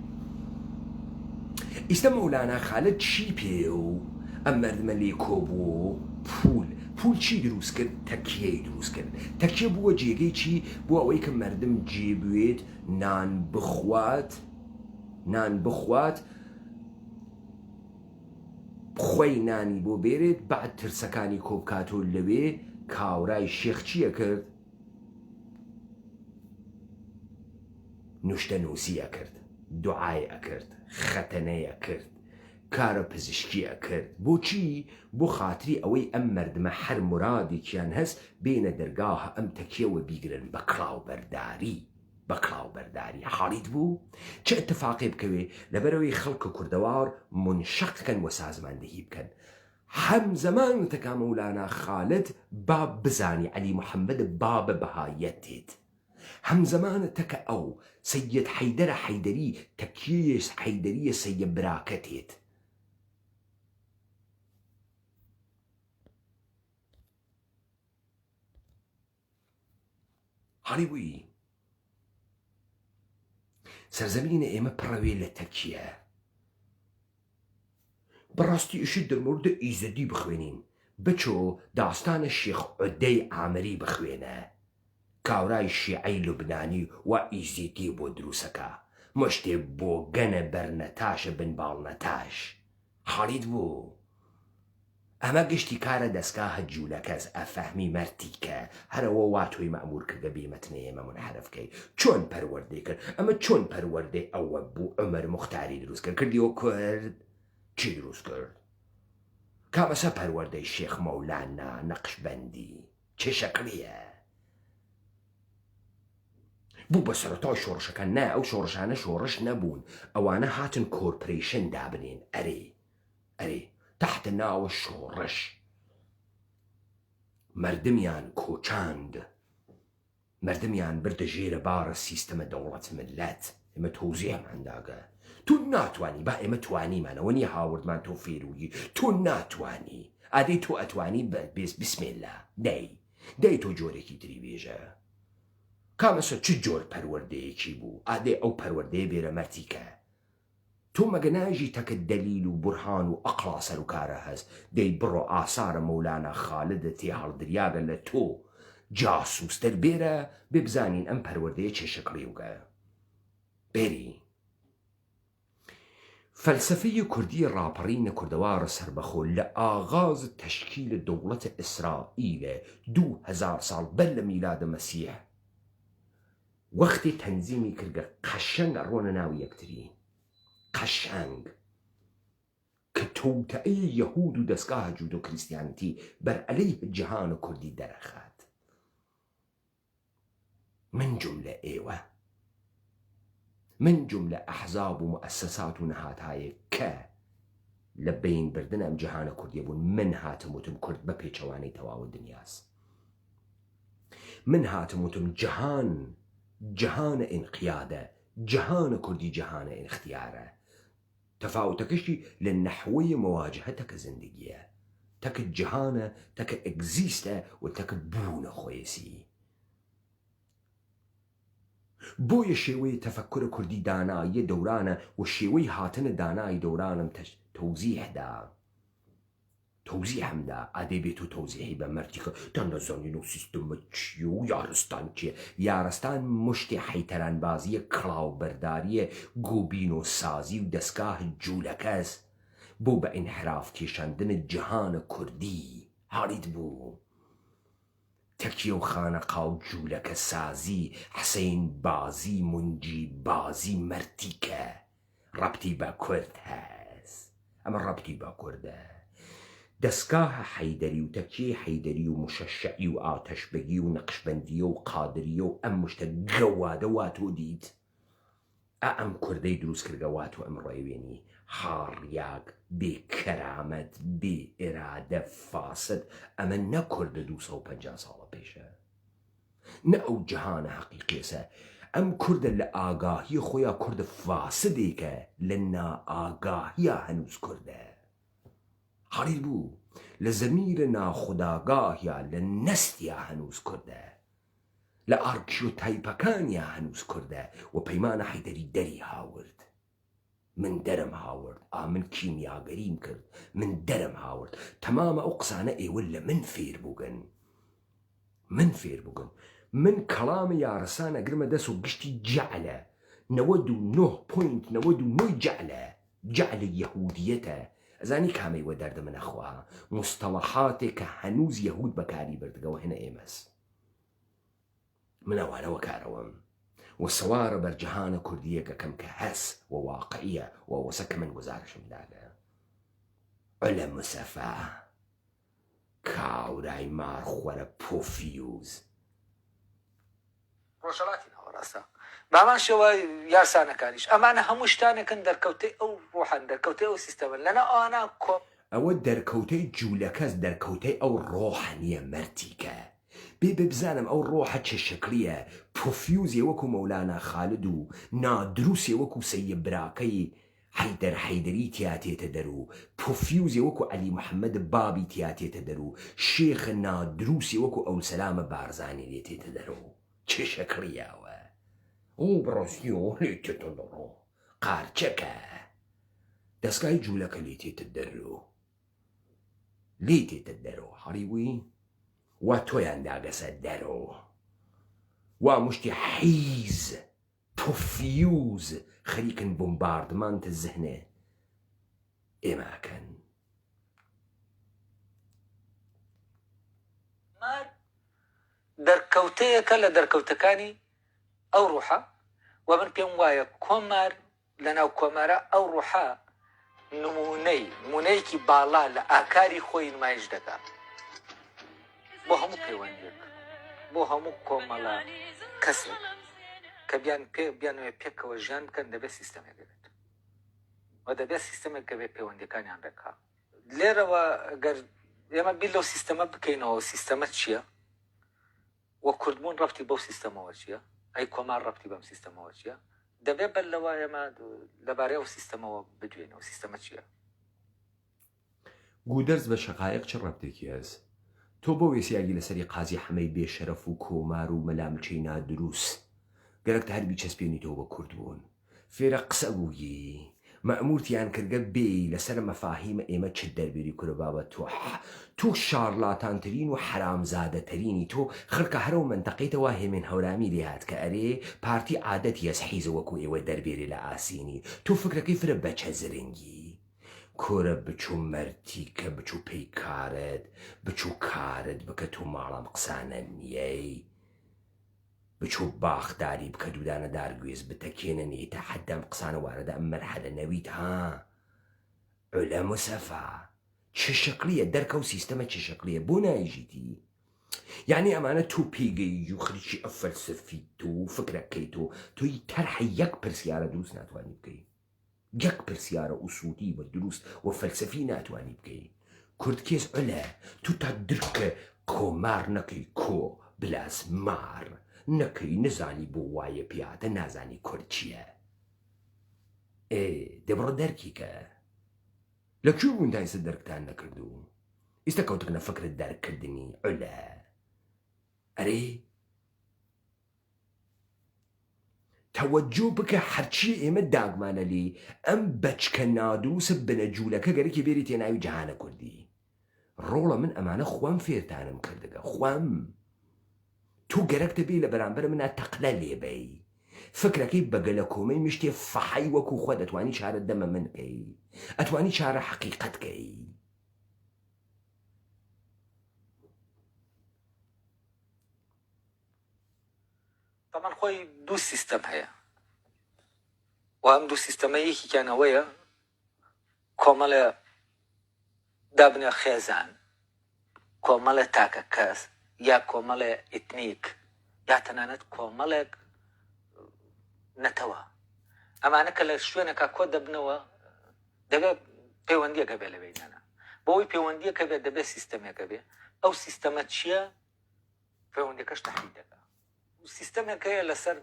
ئیستا مەولانا خالد چی پێ و ئەم مردمە لێ کۆبوو پول چی دروست کرد تەکیەی دروست کرد تەکیە بووە جێگەی چی بۆ ئەوەی کە مردم جێبوێت نان بخوات خۆی نانی بۆ بێرێت بعد ترسەکانی کۆبکاتۆ لەوێ کاورای شێخ چییە کرد نوشتە نووسیە کرد دوعای ئەکرد خەتەنەیە کرد کارە پزیشکیە کرد بۆچی بۆ خاتری ئەوەی ئەم مردمە هەر مرادێکیان هەست بێنە دەرگاهە ئەم تەکیەوە بیگرن بە کڵاوبەرداری حاڵیت بوو چه اتفاقی بکەوێ لەبەرەوەی خەڵکە کوردەوار منشەقکەن و سازماندەهی بکەن هەمزەمان تەکا مەولانا خالد با بزانی عەلی محەممەد بابە بەهایەت دێت هەمزەمانە تەکە ئەو سەید حەیدەرە حەیدەری تەکیەیە حەیدەریە سەیە براکەتێت حاڵی بووی سەرزەمینە ئێمە پڕەوێ لە تەکیە بەڕاستی ئیشت دەموردە ئیزەدی بخوێنین بچۆ داستانە شێخ عودەی ئامەری بخوێنە کاورای شیعەی لوبنانی و ئیزیتی بۆ دروسەکە مشتێ بۆ گەنە بەرنەتاشە بنباڵنەتاش حاڵیت بوو ئەمە گشتی کارە دەستگاهە جوولەکەس ئەفەهمی مەرتیکە هەرەوە واتۆی مەمور کردە بێمەتنێ ئێمە منحرفکەی چۆن پەروەردەی کرد ئەمە چۆن پەروەردەی ئەوە بوو عومەر موختاری دروست کرد کردیەوە کورد چی دروست کرد کامەسە پەروەردەی شێخ مەولانا نەقشبەندی چه شەکلیە بوو بە سەرەتای شۆڕشەکە نا ئەو شۆڕشانە شۆڕش نەبوون ئەوانە هاتن کۆرپۆرێشن دابنێن ئەرێ تحت ناوە شۆڕش مردمیان کۆچاند مردمیان بردە ژێرە بارە سیستەمە دەوڵەت ملەت ئێمە تۆزیەمانداگە تۆ ناتوانی با ئێمە توانیمانەوە نیە هاوردمان تۆ فێرویی تۆ ناتوانی ئادەی تۆ ئەتوانی بسمێلا دەی تۆ جۆرێکی تری بێژە کامەسە چ جۆر پەروەردەیەکی بوو ئادەی ئەو پەروەردەیە بێرە مەرتیکە تۆ مەگە ناژی تەکە دەلیل و بورهان و ئەقڵا سەر و کارە هەست دەی بڕۆ ئاسارە مەولانا خالدە تێ هەڵدریاگە لە تۆ جاسووستر بێرە بێ بزانین ئەم پەروەردەیە چێ شەکڵی وگە بێری فەلسەفەی کوردی ڕاپەڕینە کوردەوارە سەربەخۆ لە ئاغاز تەشکیل دەوڵەتە ئیسرائیلە 2000 ساڵ بەر لە میلادە مەسیح وەختی تەنزیمی کردگە قەشەنگ ئەڕۆنە ناو یەکتری قەشەنگ کە تەوتەئەی یەهود و دەستگاهە جوود و کریستیانەتی بەر عەلەیه جیهانە کوردی دەرەخات من جملە ئێوە من جملە ئەحزاب و مؤسسات و نەهاتایە کە لە بین بردن ئەم جیهانە کوردیە بوون من هاتم وتم کورد بە پێچەوانەی تەواو دنیاس من هاتم وتم جیهانە ئینقیادە جیهانە کوردی جیهانە ئینختیارە تەفاوتەکەشی لە نەحوەی مواجهە تەکە زندگیە تەکە جیهانە تەکە ئەگزیستە و تەکە بوونە خۆیسی بۆیە شێوەی تەفەککورە کوردی داناییە دەورانە و شێوەی هاتنە دانایی دەورانم تەوزیحمدا ئادەی بێت و تەوزیحی بە مەرتیکە دەنەزانین و سیستەمە چیە و یارستان چیە یارستان مشتی حەیتەرانبازیە کڵاوبەرداریە گۆبین و سازی و دەستگاه جوولەکەس بۆ بە ئینحراف کێشاندنە جیهانە کوردی هاڵیت بوو تەکیە و خانەقا و جوولەکە سازی حسەین بازی منجی بازی مەرتیکە ڕەبتی بە کورد هەست ئەمە ڕەبتی بە کوردە دەستگاهە حەیدەری و تەکیەی حەیدەری و مشەشعی و ئاتەشبەگی و نەقشبەندیە و قادریە و ئەم مشتە گەوادە واتۆ دیت ئەم کوردەی دروست کردگە واتۆ ئەم ڕێوێنی حاڕیاک بێ کەرامەت بێ ئێرادە فاسد ئەمە نەکوردە 250 ساڵە پێشە نە ئەو جەهانە حەقیقیەسە. ئەم کوردە لە ئاگاهی خۆیان کوردە فاسدێکە، لە نائاگاهیە هەنووز کوردە. حەڵیر بوو لە زەمیرە ناخوداگاهیان لە نەستیا هەنووز کوردە، لە ئارکیۆتایپەکانیا هەنووز کوردە و پەیمانە حەیدەری دەری هاورد. من دەرم هاورد، من کیمیاگەریم کرد، من دەرم هاورد. تەمامە ئەو قسانە ئێوە لە من فێر بووگن، من فێر بووگن. من کەڵامە یارسانە گرمە دەست و گشتی جەعلە 99.99 جەعلە یەهودیەتە. ئەزانی کامەی وە دەردە منەخوا مستەڵەحاتێک کە هەنووز یەهود بەکاری بردگەوە هێنە ئێمەس. من ئەوانەوە کارەوەم و سەوارە بەرجەهانە کوردیەکەکەم کە هەس و واقعیە و وەسە کە من گزارشم داگە. ئەلە مسەفا کاورای مارخوەرە پۆفیوز ڕۆژەڵاتی ناوەڕاستە بامان شێوە یارسانەکانیش ئەمانە هەموو شتانێکن دەرکەوتەی ئەو ڕۆحان دەرکەوتەی ئەو سیستەمن لەنە ئەوانە کۆم ئەوە دەرکەوتەی جوولەکەس دەرکەوتەی ئەو ڕۆحە نییە مەرتیکە. بێ ببزانم ئەو ڕۆحە چه شکلیە، پۆفیوزێ وەکو مەولانا خالد و نادروسێ وەکو سەیب براکەی حەیدەر حەیدەری تیاتێتە دەرو، پۆفیوزێ وەکو عەلی محەممەد بابی تیاتێتە دەرو، شێخە نادروسێ وەکو ئەو سەلامە بارزانی لێتێتە دەرو. چه شکلیاوە ئەو بڕۆسیۆ لێتێتە دەڕۆ قارچەکە دەستگای جوولەکە لێتێتە دەرو لێتێتە دەرۆ هەڕیوی وا تۆیان داگەسە دەرۆ وا مشتی حیز پۆفیوز خەریکن بۆمباردمانتە زهنێ ئێماکەن دەرکەوتەیەکە لە دەرکەوتەکانی ئەو ڕوحە و من پێم وایە کۆمار لەناو کۆمارە ئەو ڕوحە نمونەیەکی باڵا لە ئاکاری خۆی نمایش دەکات بۆ هەموو پەیوەندێک بۆ هەموو کۆمەڵە کەسێک کە بیانوێ پێکەوە ژیان بکەن دەبێت سیستەمێک بێت و دەبێت سیستەمێک کە بێت پەیوەندەکانیان دەکات. لێرەوە گەر ئێمە بیر لەو سیستەمە بکەینەوە سیستەمە چییە وە کوردبوون ڕەبتی بەو سیستەمەوە چییە، ئەی کۆمار ڕەبتی بەم سیستەمەوە چییە، دەبێت بەر لەوە ئێمە لەبارەی ئەو سیستەمەوە بدوێنەوە سیستەمە چییە. گودەرز بە شەقایق چ ڕەبتێکی هەست؟ تۆ بۆ وێسیاگی لەسەری قازی حەمەی بێشەرەف و کۆمار و مەلامچەی نادروست گەرەکتە هەربی چەسپێنیتەوە بە کورد بوون فێرە قسە بوویی مەئمورتیان کردگە بێ لەسەر مەفاهیمە ئێمە چ دەربێری کورە بابە تۆ شارلاتانترین و حرامزادەترینی تۆ خڕکە هەرە و منتەقەیتەوە هێمن هەورامی لێهات کە ئەرێ پارتی عادەتی ئەس حیزە وەکو ئێوە دەربێری لە ئاسینی تۆ فکرەکەی فرە بەچە زرنگی کۆرە بچوو مەرتی کە بچوو پێی کارت بچوو کارت بکە تو ماڵام قسانە نییەی بچوو باخداری بکە دوودانە دارگوێز بتەکێننی تا حەدەم قسانە وارەدە ئەم مەرحەلە نەویت ها ئەلە مسەفا چ شکلیە دەرکە و سیستەمە چ شکلیە بۆ نایژیتی یعنی ئەمانە تۆ پێگەی و خریکی ئەفەلسفی تۆ فکرەکەی تۆی تەرحە یەک پرسیارە دروست ناتوانی بکەی یەک پرسیارە ئوسولی و دروست و فەلسفی ناتوانی بکەی کوردکێز ئەلە تو تا درکە کۆمار نەکەی کۆ بلاس مار نەکەی نزانی بۆ وایە پیاتە نازانی کورد چییە دەبڕە دەرکیکە لەکوێ بوون تایسە دەرکتان نەکردو ئیستا کەوتکنە فکرت دەرکردنی ئەلە ئەرێ تەوەجۆ بکە هەرچی ئێمە داگمانە لێ ئەم بەچکە نادرووسە بنەجوولەکە گەرەکی بێری تێناوی جەهانە کوردی ڕۆڵە من ئەمانە خوام فێرتانم کردگە خوام تو گەرەکتە بێ لە بەرامبەر منە تەقلە لێبەی فکرەکەی بەگە لە کۆمەی مشتێ فەحەی وەکو خۆ دەتوانی چارە دەمە منکەی ئەتوانی چارە حەقیقەتکەی تەمان خۆی دوو سیستەم هەیە و ئەم دوو سیستەمە یەکیانەوەیە کۆمەڵە دابنە خێزان کۆمەڵە تاکە کەس یا کۆمەڵە ئیتنیک یا تەنانەت کۆمەڵێک نەتەوە ئەمانە کە لە شوێنەکە کۆ دەبنەوە دەبێت پەیوەندیەکە بێ لە بینانە بۆەوەی پەیوەندیەکە بێت دەبێت سیستەمێکە بێ ئەو سیستەمە چییە پەیوەندەکەش تەحلیل دەکات سیستەمێکەیە لەسەر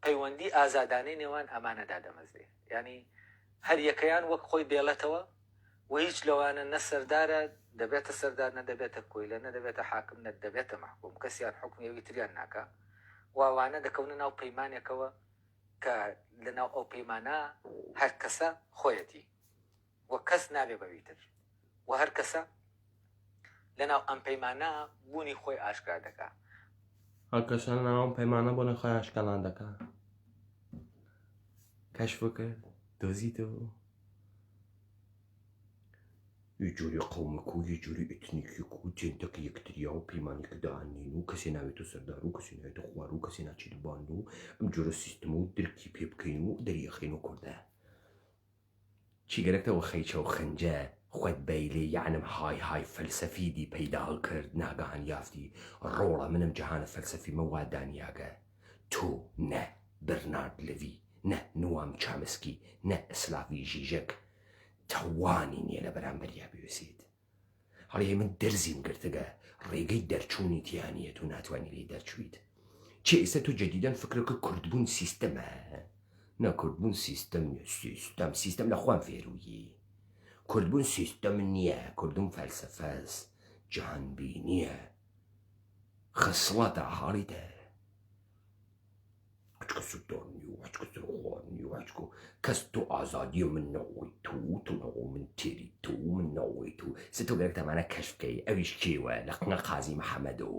پەیوەندی ئازادانەی نێوان ئەمانەدا دەمەزرێ، ینی هەر یەکەیان وەک خۆی بێڵێتەوە و هیچ لەوانە نە سەردارە دەبێتە سەردار، نەدەبێتە کۆیلە، نەدەبێتە حاکم، نەدەبێتە محکوم، کەسیان حکومیەوی تریان ناکە، واوانە دەکەونە ناو پەیمانێکەوە کە لە ناو ئەو پەیمانە هەر کەسە خۆیەتی و کەس نابێ بەویتر و هەر کەسە لە ناو ئەم پەیمانە بوونی خۆی ئاشکرا دەکا. هەر کەسە لە ناو ئەم پەیمانە بۆنە خۆی ئاشکەڵان دەکا. کەشف کرد دۆزیتەوە یه جوری قومک و یه جوری اتنیکیک و جندەکە یەکتریا و پەیمانێکە داهێنین و کەسێ ناوێتە سەردار و کەسێ ناوێتە خوار و کەسێ ناچێتە بان و ئەم جۆرە سیستەمە و درکی پێ بکەین و دەریەخین و کوردە چی گەرەکتەوە خەیچە و خەنجە خوێت بەیلێ یعنم های فەلسەفیدی پەیدا کرد ناگەهان یافتی ڕۆڵە منم جەهانە فەلسەفی مەوا دانیاگە تۆ نە بەرنارد لەوی نە نوام چامسکی نە ئەسلاڤی ژیژەک تەوانی نییە لە بەرامبەریا بوێسیت. هەڵێ من دەرزیم گرتگە ڕێگەی دەرچوونی تیانیەت و ناتوانانی لێ دەرچویت. چێ ئێستا تۆ جەدیدەن فکرەکە کوردبوون سیستەمە نەکوردبوون سیستەم نیە سیستەم لە خوان فێرویی کوردبوون سیستەم نییە کوردبوون فەلسەفەس جیهانبینیە خەسڵەتە هەڵیدە هەچکە سودۆنی و هەچکە سرخۆنی و هەچکە کەس تۆ ئازادی و من نەوەی تو نەوە من تێری تو من نەوەی تو س تۆ گەرەک تەمانە کەشفکەی ئەویش کێوە لە قنە قازی محەممەد و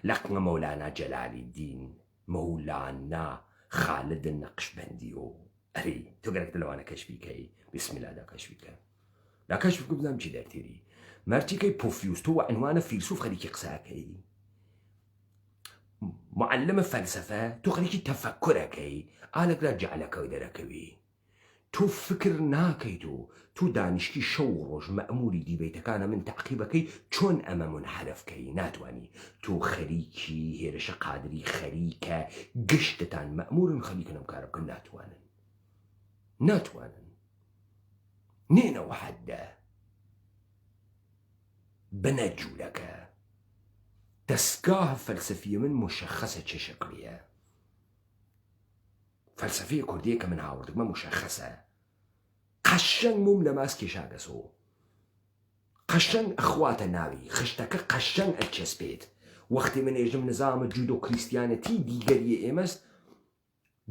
لە قنە مەولانا جەلالی دین مەولانا خالد نەقشبەندی و ئەری تۆ گەرەکتە لەوانە کەشفیکەی بسمیلادا کەشفیکە لا کەشفکە بزانم چی دەرتێری مەرتیکەی پۆفیوس تۆ ئەنوانە فیلسوف خەریکی قساکەی معلمە فەلسەفە تۆ خەریکی تەفەکورەکەی ئالێکرا جعلەکەی دەرەکەوی تۆ فکر ناکەیت و تۆ دانیشکی شەو ڕۆژ مەئموری دیبەیتەکانە من تەعقیبەکەی چۆن ئەمە منحەرەفکەی ناتوانی تۆ خەریکی هێرشە قادری خەریکە گشتتان مەئمورن خەریکن ئەم کارە بکەن ناتوانن نێنەوە حەددە بنە جوولەکە دەستگاه فەلسەفیە من مشخصە چه شکلیە فەلسەفەیە کوردیە کە من هاوردمە مشخصە قەشەنگ موم لە ماس کێشاگەسۆ قەشەنگ ئەخواتە ناوی خشتەکە قەشەنگ ئەچەسپێت وەختی من ئێژم نظامە جودۆ کریستیانەتی دیگەریە ئێمەست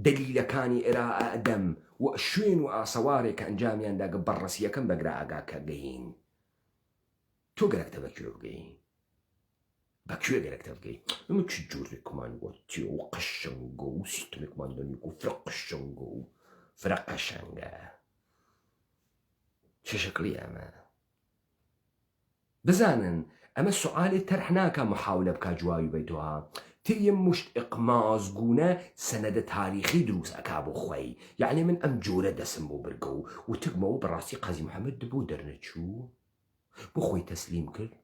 دەلیلەکانی ئێرائە ئەدەم و شوێن و ئاسەوارێک کە ئەنجامیانداگە بەڕەسیەکەم بەگرا ئاگا کە گەهین تۆ گەرەکتە بەکوێ بگەین بەکوێ گەرەکتە بگەی ئەمە چ جۆرێکمان وەتێ و قەشەنگە و سیستمێکمان دەنیک و فرە قەشەنگە و فرە قەشەنگە چه شکلی ئەمە بزانن ئەمە سوعالێ تەرح ناکە محاولە بکە جواوی بەیتوها تێ مشت ئقمازگونە سەنەدە تاریخی دروست ئەکا بۆ خۆی یعنی من ئەم جۆرە دەسم بۆ برگە و وتکمەوە بەڕاستی قازی محەممەد بۆ دەرنەچوو بۆ خۆی تەسلیم کرد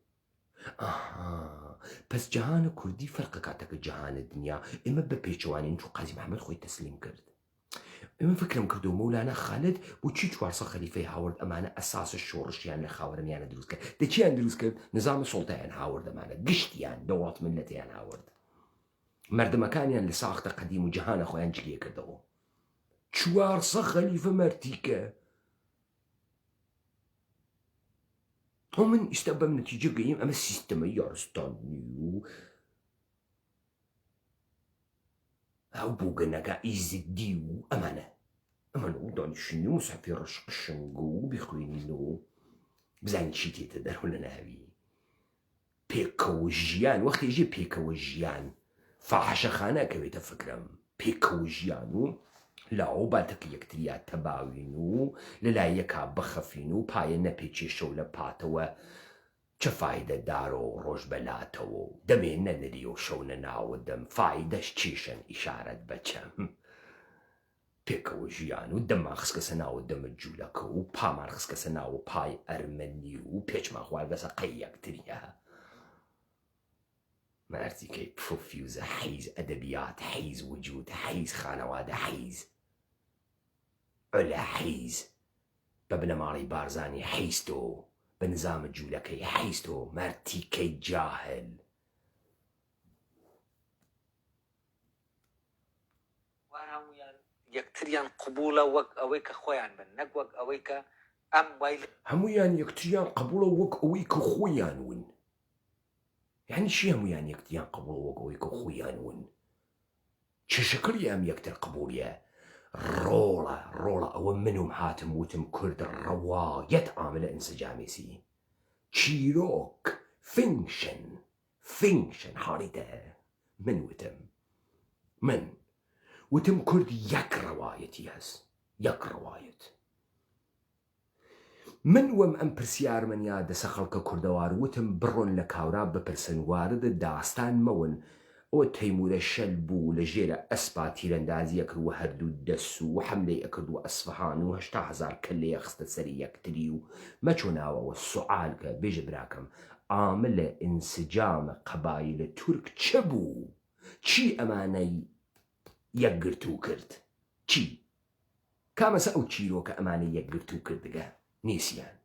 پس جەهانە کوردی فەرقە کاتەکە جەهانە دنیا ئێمە بە پێچەوانین چوو قازی محەممەد خۆی تەسلیم کرد ئێمە فکرم کردو مەولانە خالد بۆچی 400 خەلیفەی هاورد ئەمانە ئەساسە شۆڕشیان لە خاوەنیانە دروست کرد دەچیان دروست کرد نظامە سوڵتایان هاورد ئەمانە گشتیان دەوڵات ملەتیان هاورد مردمەکانیان لە ساختە قەدیم و جەهانە خۆیان جگێ کردەوە 400 خەلیفە مەرتیکە تۆ من ئیستا بەم نەتیجە گەیم ئەمە سیستەمە یارستانی و ئەو بۆگەنەکە ئیزدی و ئەمانە و دانیشتنی و مسافی ڕشقشنگ و بخوێنین و بزانین چی تێتە دەرەوە لە ناوی پێکەوە ژیان وەختی ژێ پێکەوە ژیان فاحشەخانەکەوێتە فکرم پێکەوە ژیان و لاو باتەکە یەکتریا تەباوین و لەلای یەکا بەخەفین و پایە نەپێچێشە و لە پاتەوە چه فایدەدار و ڕۆژ بەلاتەوە و دەمێ نەنەری و شەو نەناوە دەم فایدەش چێشن ئیشارەت بەچەم پێکەوە ژیان و دەمان خسکەسە ناوە دەمە جوولەکە و پامان خسکەسە ناوە پای ئەرمەنی و پێچمان خواردەسە قەی یەکتریە مەرتیکەی پرۆفیوزە حەیز ئەدەبیات حەیز وجود حەیز خانەوادە حەیز ئەلە حەیز بە بنەماڵی بارزانی حەیزتۆ بە نظامە جوولەکەی حەیزتۆ مەرتیکەی جاهل هەمویان یەکتریان قبوڵە وەک ئەوەی کە خۆیان بن نەک وەک ئەوەی کە ئەم وای هەمویان یەکتریان قبوڵە وەک ئەوەی کە خۆیان ون. یعنی چی هەمویان یەکتریان قبوڵە وەک ئەوەی کە خۆیان ون؟ چ شکلی ئەم یەکتر قبولیە؟ ڕۆڵە ئەوە منم هاتم وتم کورد ڕەوایەت عاملە ئینسجامێسی چیرۆک فینکشن حاڵیتە. من وتم کورد یەک ڕەوایەتی هەست، یەک ڕەوایەت. من وەم ئەم پرسیارمەنیا دەسە خەڵکە کوردەوار وتم بڕۆن لە کاورا بپرسن وارد داستان مەون ئەوە تەیمورە شەل بوو لە ژێرە ئەسپا تیرەندازیە کرد و هەردوو دەست و حەملەی ئەکرد و ئەسفەهان و 8,000 کلێ خستە سەری یەکتری و مەچۆناوەوە سوعال کە بێژە براکەم عاملە ئینسجامە قەبایلە تورک چ بوو؟ چی ئەمانەی یەکگرتوو کرد؟ چی؟ کامەسە ئەو چیرۆکە ئەمانەی یەکگرتوو کردگە نیسیان.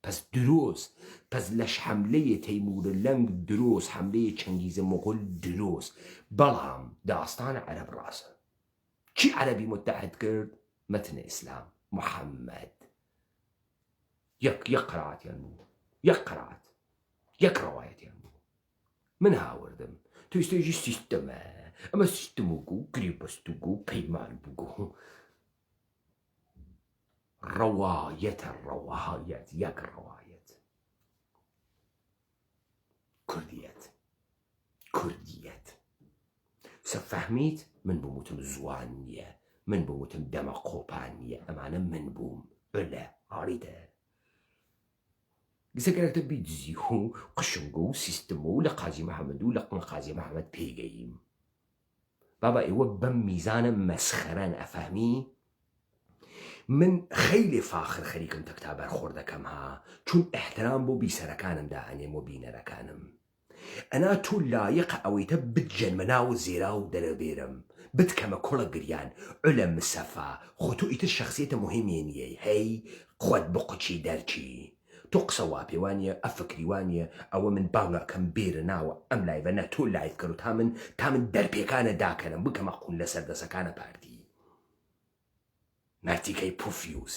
پس دروست، پس لەش حملەیە تەیمورە لەنگ دروست، حملەیە چەنگیزە مۆغول دروست، بەڵام داستانە عەرەب ڕاستە. چی عەرەبی متحد کرد؟ مەتنە ئیسلام محەممەد. یەک قەرائەتیان بوو، یەک ڕەوایەتیان بوو. من هاوردم تویستێژی سیستەمە ئەمە سیستموگو و گریپەستوگو و پەیمان بووگو ڕەوایەتە یەک ڕەوایەت. کوردیەت سەفەهمیت؟ من بوومتم زوان نییە، من بوومتم دەمە قۆپان نییە، ئەمانە من بووم بلە هاڕیدە گسەگەرەکتە بیدزی و قشنگە و سیستمە و لە قازی مەحەمەد و لە قازی مەحەمەد پێگەیم. بابا ئێوە بەم میزانە مەسخەرەن ئەفەهمی؟ من خەیلێ فاخر خەریکم تەکتا بەرخۆر دەکەم ها، چون ئەحترام بۆ بیسەرەکانم دائەنێم و بینەرەکانم. ئەنا تۆ لایق ئەوەیتە بتجەنمە ناو زێرا و دەرەبێرم بتکەمە کوڵە گریان علە مسەفا خۆ تۆ ئیتر شەخصیەتە مهمێ نییە هەی خۆت بقوچی دەرچی تۆ قسە وا پێوانیە ئەفکریوانیە ئەوە من باوەکەم بێرە ناوە ئەم لایڤە نە تۆ لایڤ کرد تا من دەرپێکانە داکەنم بکەمە قون لەسەر دەسەکانە پارتی مەرتیکەی پوفیوز.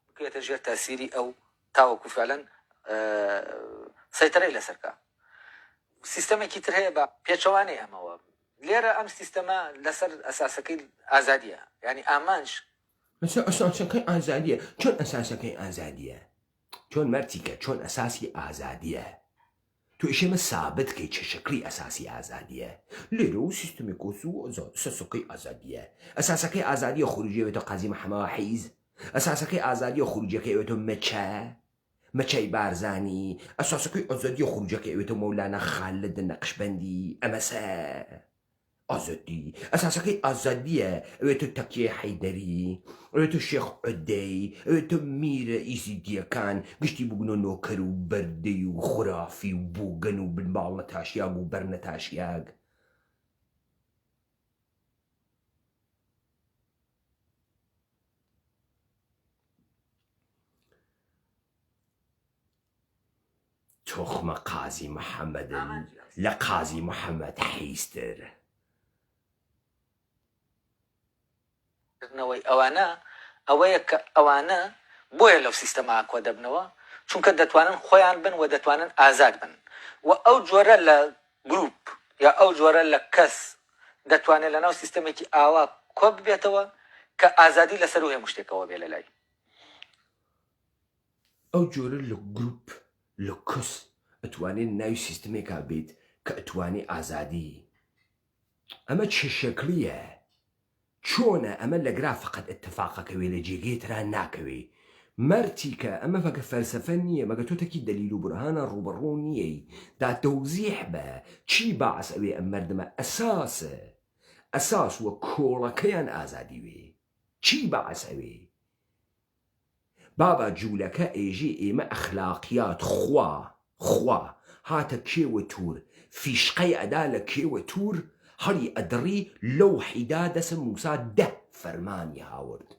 بکوێتە ژێر تاسیری ئەو تاوەکو فعلەن سەیتەرەی لەسەرکە. سیستەمێکی تر هەیە بە پێچەوانەی ئەمەوە لێرە ئەم سیستەمە لەسەر ئەساسەکەی ئازادیە، ینی ئامانج ئەساسەکەی ئازادیە. چۆن ئەساسەکەی ئازادیە؟ چۆن مەرتیکە چۆن ئەساسی ئازادیە؟ تۆ ئیشێمە سابت کەی چه شکلی ئەساسی ئازادیە؟ لێرە و سیستەمی کۆس و سەسەکەی ئازادیە. ئەساسەکەی ئازادیە خروجیەوێتە قازی مەحەمەد حەیز، ئەساسەکەی ئازادیە خروجەکەی ئەوێتە مەچەی بارزانی، ئەساسەکەی ئازادیە خروجەکەی ئەوێتە مەولانە خالد نەقشبەندی ئەمەسە ئازادی. ئەساسەکەی ئازادیە ئەوێتە تەکیە حەیدەری، ئەوێتە شێخ عودەی، ئەوێتە میرە ئیزیدیەکان گشتی بوونە نۆکەر و بەردەی و خوڕافی و بووگەن و بنباڵ نەتاشیاگ و بەر نەتاشیاگ. تۆخمە قازی مەحەمەدن لە قازی مەحەمەد حەیزتر. ئەوەیە کە ئەوانە بۆیە لەو سیستەما کۆ دەبنەوە چونکە دەتوانن خۆیان بن و دەتوانن ئازاد بن و ئەو جۆرە لە گروپ یا ئەو جۆرە لە کەس دەتوانێت لە ناو سیستەمێکی ئاوا کۆ ببێتەوە کە ئازادی لەسەر و هەموو شتێکەوە بێ لە لای ئەو جۆرە لە گروپ لە کەس ئەتوانێت ناوی سیستەمێکا بێت کە ئەتوانێ ئازادی. ئەمە چه شەکلیە؟ چۆنە ئەمە لەگرا فقط ئەتفاقەکەوێ لە جێگەیەترا ناکەوێ؟ مەرتیکە ئەمە فەکە فەلسەفە نییە، مەگە تۆتەکی دەلیل و بورهانە ڕوبەڕوو نییەی دا تەوزیح بە چی باعس ئەوێ ئەم مەردمە ئەساس وە کۆڵەکەیان ئازادی وێ چی باعس ئەوێ؟ بابا جوولەکە ئێژێ ئێمە ئەخلاقیات خوا هاتە کێوە توور فیشقەی ئەدا لە کێوە توور هەڵی ئەدڕی لەو حیدا دەسە موسا 10 فەرمانی هاورد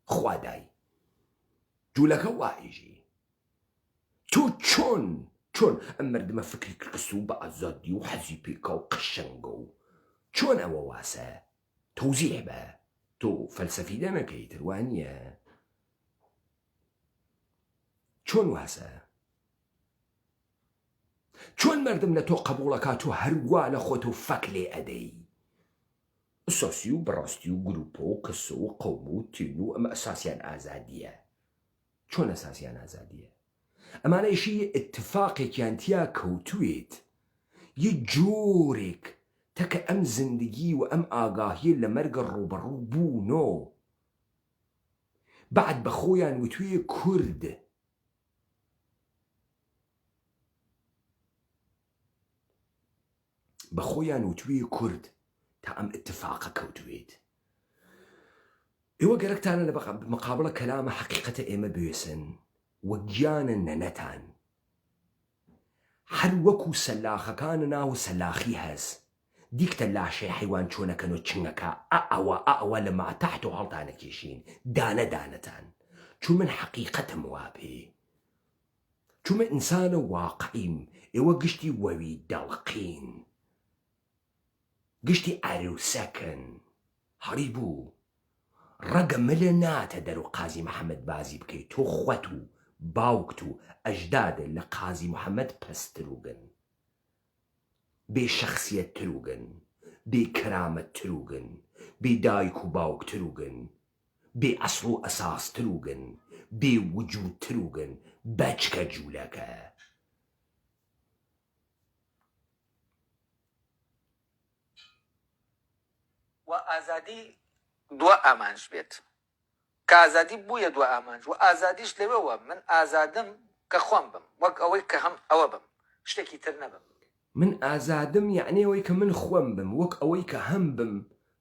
خوا دای جوولەکە وا ئێژێ تۆ چۆن ئەم مردمە فکری کرکس و بە ئازادی و حەزی پێکا و قەشەنگە و چۆن ئەوە واسە تەوزیح بە تۆ فەلسەفی دەمەکەیتر وانییە چۆن واسە چۆن مردم لە تۆ قبوڵەکە تۆ هەروە لە خۆت و فەک لێ ئەدەی ئەساسی و بەڕاستی و گروپە و کەسە و قەوم و تین و ئەمە ئەساسیان ئازادیە چۆن ئەساسیان ئازادیە ئەمانەیشی اتفاقێکیان تیا کەوتوێت یە جۆرێک تەکە ئەم زندگی و ئەم ئاگاهیە لە مەرگە ڕوبەڕوو بوونۆ بعد بە خۆیان وتوێ کورد بە خۆیان وتوێ کورد تا ئەم اتفاقە کەوتوێت ئێوە گەرەکتانە لە مقابڵە کەلامە حەقیقەتە ئێمە بوێسن وە گیانە نەنەتان هەر وەکو سەلاخەکانە ناو سەلاخی هەز دیکتە لاشەی حیوان چۆنەکەن و چنگەکە ئەوە لە ماتەحت و هەڵتانەکێشین دانە دانەتان چون من حەقیقەتم وابێ چون من ئینسانە واقعیم ئێوە گشتی وەوی دەڵقین گشتی ئەروسەکن هەڕی بوو ڕەگە ملە ناتە دەرو قازی محەممەد بازی بکەیت تۆ خوەت و باوکت و ئەژدادە لە قازی محەممەد پەستروگن بێ شەخصیەت تروگن بێ کەرامەت تروگن بێ دایک و باوک تروگن بێ ئەسڵ و ئەساس تروگن بێ وجود تروگن بەچکە جوولەکە و ئازادی دووە ئامانج بێت کە ئازادی بوویە دووە ئامانج و ئازادیش لەوەوە من ئازادم کە خۆم بم وەک ئەوەی کە هەم ئەوە بم شتێکی تر نەبم من ئازادم یعنی ئەوەی کە من خۆم بم وەک ئەوەی کە هەم بم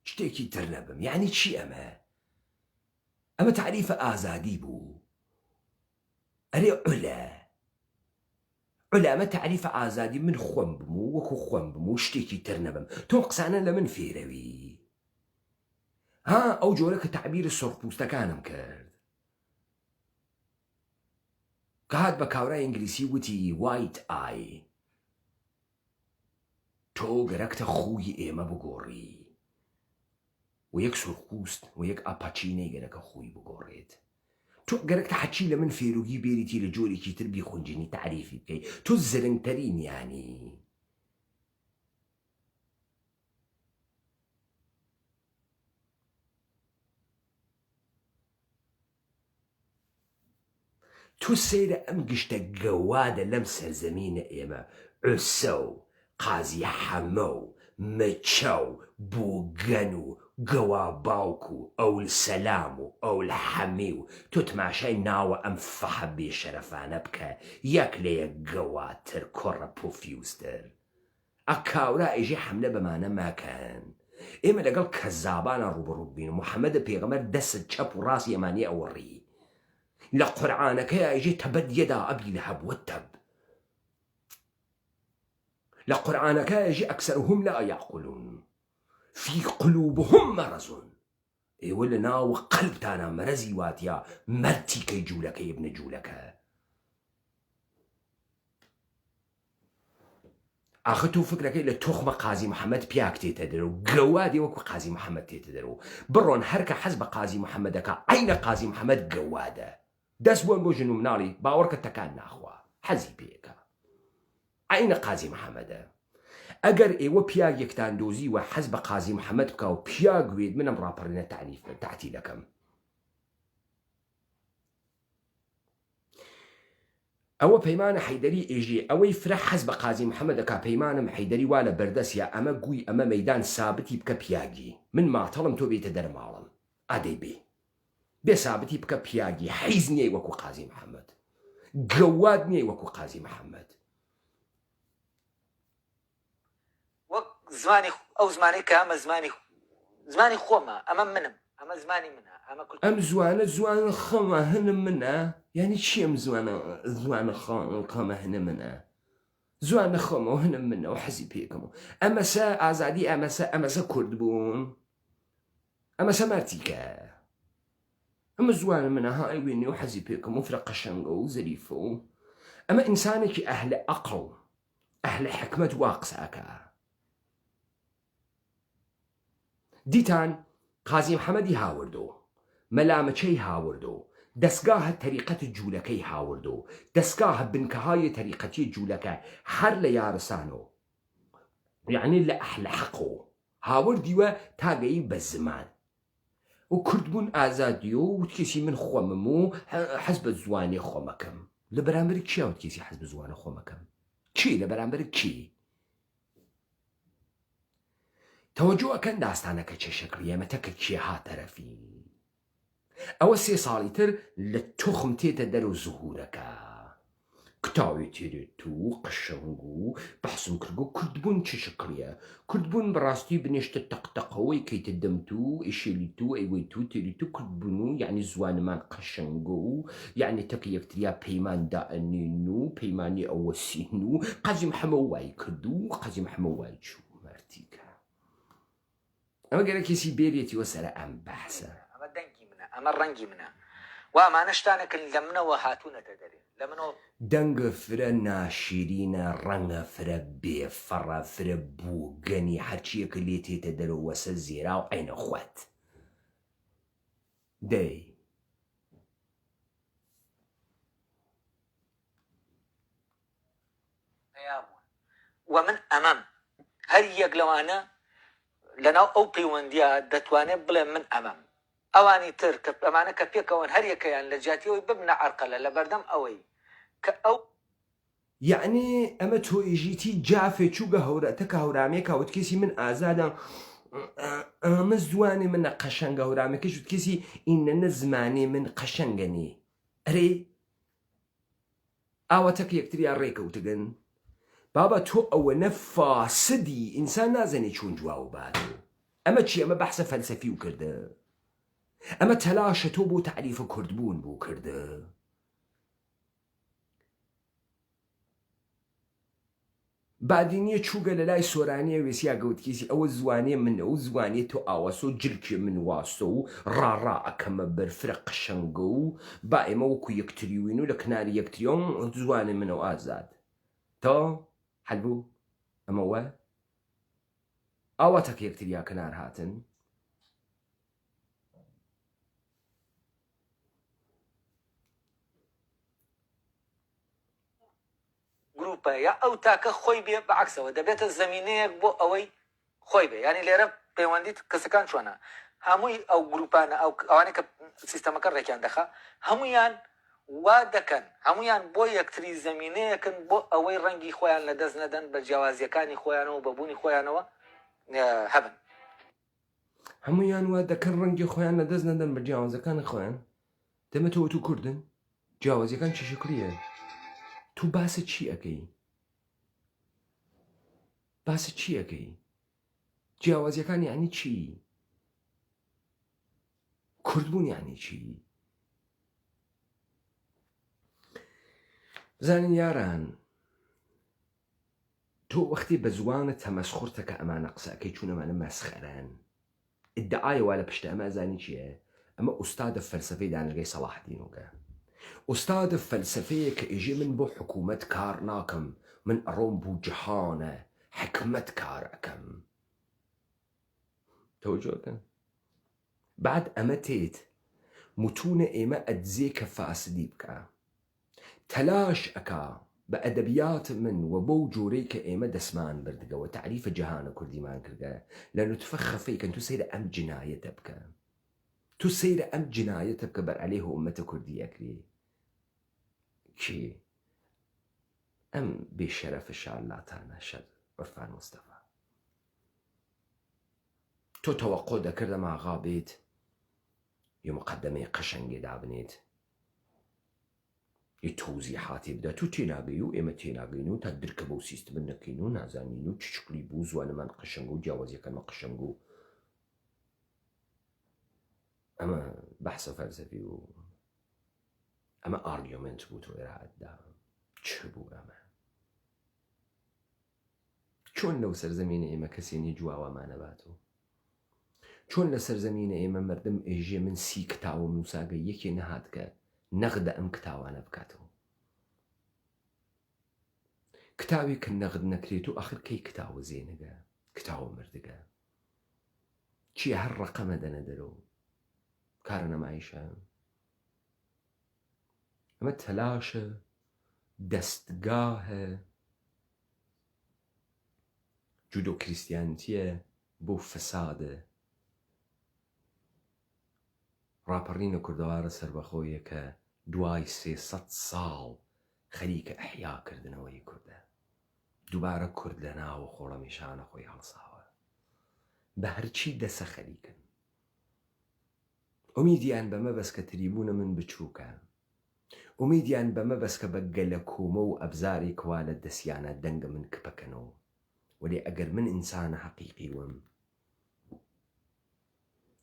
شتێکی تر نەبم یعنی چی ئەمە تعریفە ئازادی بوو ئەرێ علا ئەمە تعریفە ئازادی من خۆم بم و وەکو خۆم بم و شتێکی تر نەبم تۆ قسانە لە من فێرەوی ئەو جۆرە کە تعبیر سۆڕپوستەکانم کرد کە هات بە کاورای ئینگلیسی وتی وایت ئای تۆ گەرەکتە خووی ئێمە بگۆڕی و یەک سۆڕپوست و یەک ئاپاچینەی گەرەکە خۆی بگۆڕێت تۆ گەرەکتە حەچی لە من فێروگی بێریتی لە جۆرێکی تر بیخونجینی تعریفی بکەی تۆ زرنگتەرین یانی تۆ سەیرە ئەم گشتە گەوادە لەم سەرزەمینە ئێمە عوسە و قازی حەمە و مەچە و بووگەن و گەوا باوک و ئەول سەلام و ئەول حەمی و تۆ تماشای ناوە ئەم فەحە بێشەرەفانە بکە یەک لە یەک گەواتر کۆڕە پۆفیوزتر ئەکاورا ئێژێ حەملە بەمانە ماکەن ئێمە لەگەڵ کەزابانە ڕوبەڕوو بین و محەممەدە پێغەمبەر دەست چەپ و ڕاستی ئەمانی ئەوەڕی لە قورعانەکەی ئەیژێ تەبەت یەدا ئەبی لەهەب وەتەب لە قورعانەکە ئەیژێ ئەکسەرهم لا یعقلون فی قلوبهم مەرەض ئێوە لە ناو قەلبتانە مەرەزی واتیا مەرتیکەی جوولەکەی ابنە جوولەکە ئاخە تۆ فکرەکەی لە تۆخمە قازی محەممەد پیاک تێتە دەرەوە گەوادی وەکو قازی محەممەد تێتە دەرەوە بڕۆن هەرکە حەز بە قازی محەممەدەکە عینە قازی محەممەد گەوادە دەست بۆن بۆ ژن و مناڵی باوەڕکە تەکان ناخوا حەزی پێەکە عینە قازی محەممەدە ئەگەر ئێوە پیاگ یەکتان دۆزی و حەز بە قازی محەممەد بکە و پیاگوێت منم ڕاپەڕینە تعریف تەعتیلەکەم ئەوە پەیمانە حەیدەری ئێژێ ئەوەی فرە حەز بە قازی محەممەدەکە پەیمانم حەیدەری وا لە بەردەستە ئەمە گووی ئەمە مەیدان سابتی بکە پیاگی من ماتەڵم تۆ بێتە دەرماڵم ئادەی بێ سابتی بکە پیاگی حەیز نییە وەکو قازی محەممەد گەواد نییە وەکو قازی محەممەد وەک زمانی ئەو زمانی کە ئەمە زمانی خۆمە ئەمە منم ئەمە زمانی منە ئەم زوانە خەمە هەنم منە یعنی چی ئەم زوانە خەمە هەنە منە زوانە خۆمە و هەنم منە و حەزی پێکەم و ئەمەسە ئازادی ئەمەسە کورد بوون ئەمەسە مەرتیکە ئەمە زوانە منە ها ئەی وێنێ و حەزی پێکەم و فرە قەشەنگە و زەریفە و ئەمە ئینسانێکی ئەهل عەقڵ ئەهل حکمت وا قسەکە. دیتان قازی محەممەدی هاوردۆ مەلامەچەی هاوردۆ دەستگاهە تەریقەت جوولەکەی هاوردۆ دەستگاهە بنکەهای تەریقەتی جوولەکە هەر لە یارستانەوە یعنی لە ئەهل حەقۆ هاوردیوە تاگەی بە زمان و کورتبوون ئازادیۆ وتکێسی من خۆمم و حەز بە زوانێ خۆمەکەم. لە بەرامبەر کیا وتکێسی حەز بە زوانە خۆمەکەم؟ چی لە بەرامبەر کی؟ تەوەجۆ ئەکەن داستانەکە چه شەکڵیە مەتەکە کێ هاتەرەفی ئەوە 3 ساڵی تر لە تۆخم تێتە دەرەو زوهورەکە کتاوی تێرێت و قەشەنگ و بەحسم کرد و کورتبوون چه شکڵیە کورتبوون بەڕاستی بنێشتە تەقتەقەوەی کەیتە دەمت و ئیشێلیت و ئەیوەیت و تێریت و کورتبوون و یعنی زوانمان قەشەنگە و یعنی تەکە یەکتریا پەیمان دائەنێن و پەیمانی ئەوەسین و قەزی محەممە وای کرد و قەزی محەممە وای چوو مەرتیکە. ئەمە گەرە کەسی بێرێتیوە سەرە ئەم بەحسە. ئەمە دەنگی منە ئەمە ڕەنگی منە وا ئەمانە شتانەکەن لە منەوە هاتوونەتە دەرێ لە منەوە دەنگە فرە ناشیرینە ڕەنگە فرە بێفەڕە فرە بووگەنی هەرچیەکە لێ تێتە دەرەوەسە زێرا و عینە خوات دەی و من ئەمەم هەر یەک لەوانە لەناو ئەو پەیوەندیە دەتوانێت بڵێ من ئەمەم ئەوانی تر کە ئەمانە کە پێکەوەن هەر یەکەیان لە جیاتیەوەی ببنە عەرقەلە لە بەردەم ئەوەی کە ئەو یعنی ئەمە تۆ ئیژیتی جافێ چووگە هەورەتەکە هەورامێکە وتکێسی من ئازادم ئەمە زوانێ منە قەشەنگە هەورامەکەش وتکێسی ئینەنە زمانێ من قەشەنگەنی ئەرێ ئاوەتەکە یەکتریان ڕێکەوتگن بابا تۆ ئەوەنە فاسدی ئینسان نازانێ چۆن جواو باتۆ ئەمە چی ئەمە بەحسە فەلسەفی و کردە ئەمە تەلاشە تۆ بۆ تعریفە کوردبوون بوو کردە بادینیە چووگە لە لای سۆرانیە وێسیا گەوتکیسی ئەوە زوانێ منە و زوانێ تۆ ئاوەسە و جلکێ من واستە و ڕاڕا ئەکەمە بەرفرە قەشەنگە و با ئێمە وەکو یەکتریوین و لە کناری یەکتریۆم زوانێ منە و ئازاد تا حەلبوو ئەمەوە ئاواتەکە یەکتریا کنار هاتن گروپە یا ئەو تاکە خۆی بێ بەعکسەوە دەبێتە زەمینەیەک بۆ ئەوەی خۆی بێ ینی لێرە پەیوەندیت کەسەکان چۆنە هەمووی ئەو گروپانە ئەو ئەوانەی کە سیستەمەکە ڕێکیان دەخە هەمویان وا دەکەن هەمویان بۆ یەکتری زەمینەیەکن بۆ ئەوەی ڕەنگی خۆیان لە دەست نەدەن بە جیاوازیەکانی خۆیانەوە بەبوونی خۆیانەوە هەبن هەمویان وا دەکەن ڕەنگی خۆیان لە دەست نەدەن بە جیاوازەکانی خۆیان دەمەتەوە تو کوردن جیاوازیەکان چی شکلیە تو باسە چی ئەەکەی باسە چی ئەەکەی جیاوازیەکان یعنی چی کوردبوون یعنی چی بزانین یاران تۆ وەختی بە زوانە تەمەسخورتە کە ئەمانە قسەکەی چوونەمانە مەسخەران ئیدعایەوە لە پشتە ئەمە زانی چییە ئەمە ئوستادە فەلسەفەی دانەرگەی سەلاحدینەوەکە ئوستادە فەلسەفەیە کە ئێژێ من بۆ حکوومەت کار ناکەم من ئەڕۆم بوو جەهانە حکمت کار ئەەکەم تەوەجۆکە بعد ئەمە تێت متونە ئێمە ئەدزێ کە فاسدی بکە تەلاش ئەکا بە ئەدەبیات من و بۆ جۆرەی کە ئێمە دەسمان بردگەوە تعریفە جەهانە کوردیمان کردە لە نوتفە خەفەیکەن تو سەیرە ئەم جنایەتە بکە تو سەیرە ئەم جنایەتە بکە بەر عەلەیه ئومەتە کوردی ئەکرێ کی ئەم بێشەرەفە شارلاتانە شەر عورفان مستەفا تۆ تەوەقع دەکردە ماغا بێت یە مقدمەی قەشەنگێ دابنێت یە تەوزیحاتی بدە تو تێناگەی و ئێمە تێناگەین و تا درکە بەو سیستمە نەکەین و نازانین و چچکلی بوو زوانەمان قەشەنگ و جیاوازیەکەمە قەشەنگ و ئەمە بەحسە فەلسەفی و ئەمە ئارگیومنت بوو تۆ ئێرەهاتدا چ بوو ئەمە چۆن لەو سەرزەمینە ئێمە کەسێنی جواوەمانە باتەوە چۆن لە سەرزەمینە ئێمە مردم ئێژێ من 30 کتاوە نووساگە یەکێ نەهات کە نەغدە ئەم کتاوانە بکاتەوە کتاوێک نەغد نەکرێت و ئاخر کەی کتاوە زێنەگە کتاوە مردگە چییە هەر ڕەقەمە دەنە دەرەوە کارە نەمایشە ئەمە تەلاشە دەستگاهە جودۆ کریستیانتیە بۆ فەسادە ڕاپەڕینە کوردەوارە سەربەخۆیە کە دوای 300 ساڵ خەریکە ئەحیاکردنەوەی کوردە دووبارە کورد لە ناوە خۆڵەمیشانە خۆی هەڵساوە بە هەرچی دەسە خەریکن ئومیدیان بەمە بەس کە تریبوونە من بچووکە ئومیدیان بەمە بەس کە بە گەلە کومە و ئەبزاری کوا لە دەستیانە دەنگە من کپەکەنەوە وەلی ئەگەر من ئینسانە حەقیقی وم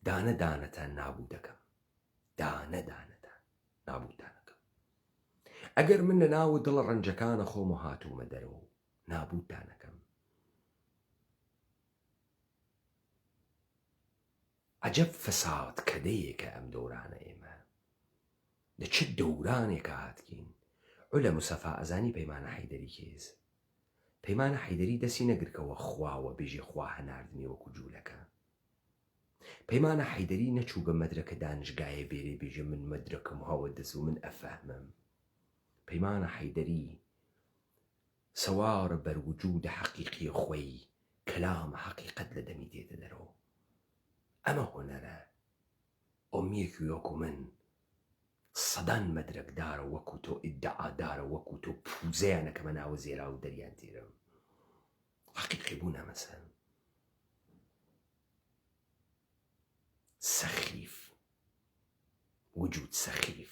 دانە دانەتان نابوو دەکەم دانە دانەتان نابووتانەکەم ئەگەر من لە ناو دڵە ڕەنجەکانە خۆم و هاتوومە دەرەوە نابووتانەکەم عەجەب فەساد کەدەیەکە ئەم دەورانە ئێمە لە چ دەورانێکە هاتکین عولە موسەفا ئەزانی پەیمانە حەیدەری کێز پەیمانە حەیدەری دەستی نەگرکەوە خواوە بێژی خوا هەناردنی وەکو جوولەکە پەیمانە حەیدەری نەچوو بە مەدرەکە دانشگایە بێرێ بێژە من مەدرەکەم هەوە دەست و من ئەفەهمم پەیمانە حەیدەری سەوارە بەروجودە حەقیقی خۆی کەلامە حەقیقەت لە دەمی دێتە دەرەوە ئەمە هۆنەرە ئۆمیەکی وەکو من سەدان مەدرەکدارە وەکو تۆ ئیدعادارە وەکو تۆ پوزەیانەکەمە ناوە زێرا و دەریان تێرم حەقیقی بوونە مەسەن سەخیف وجود سەخیف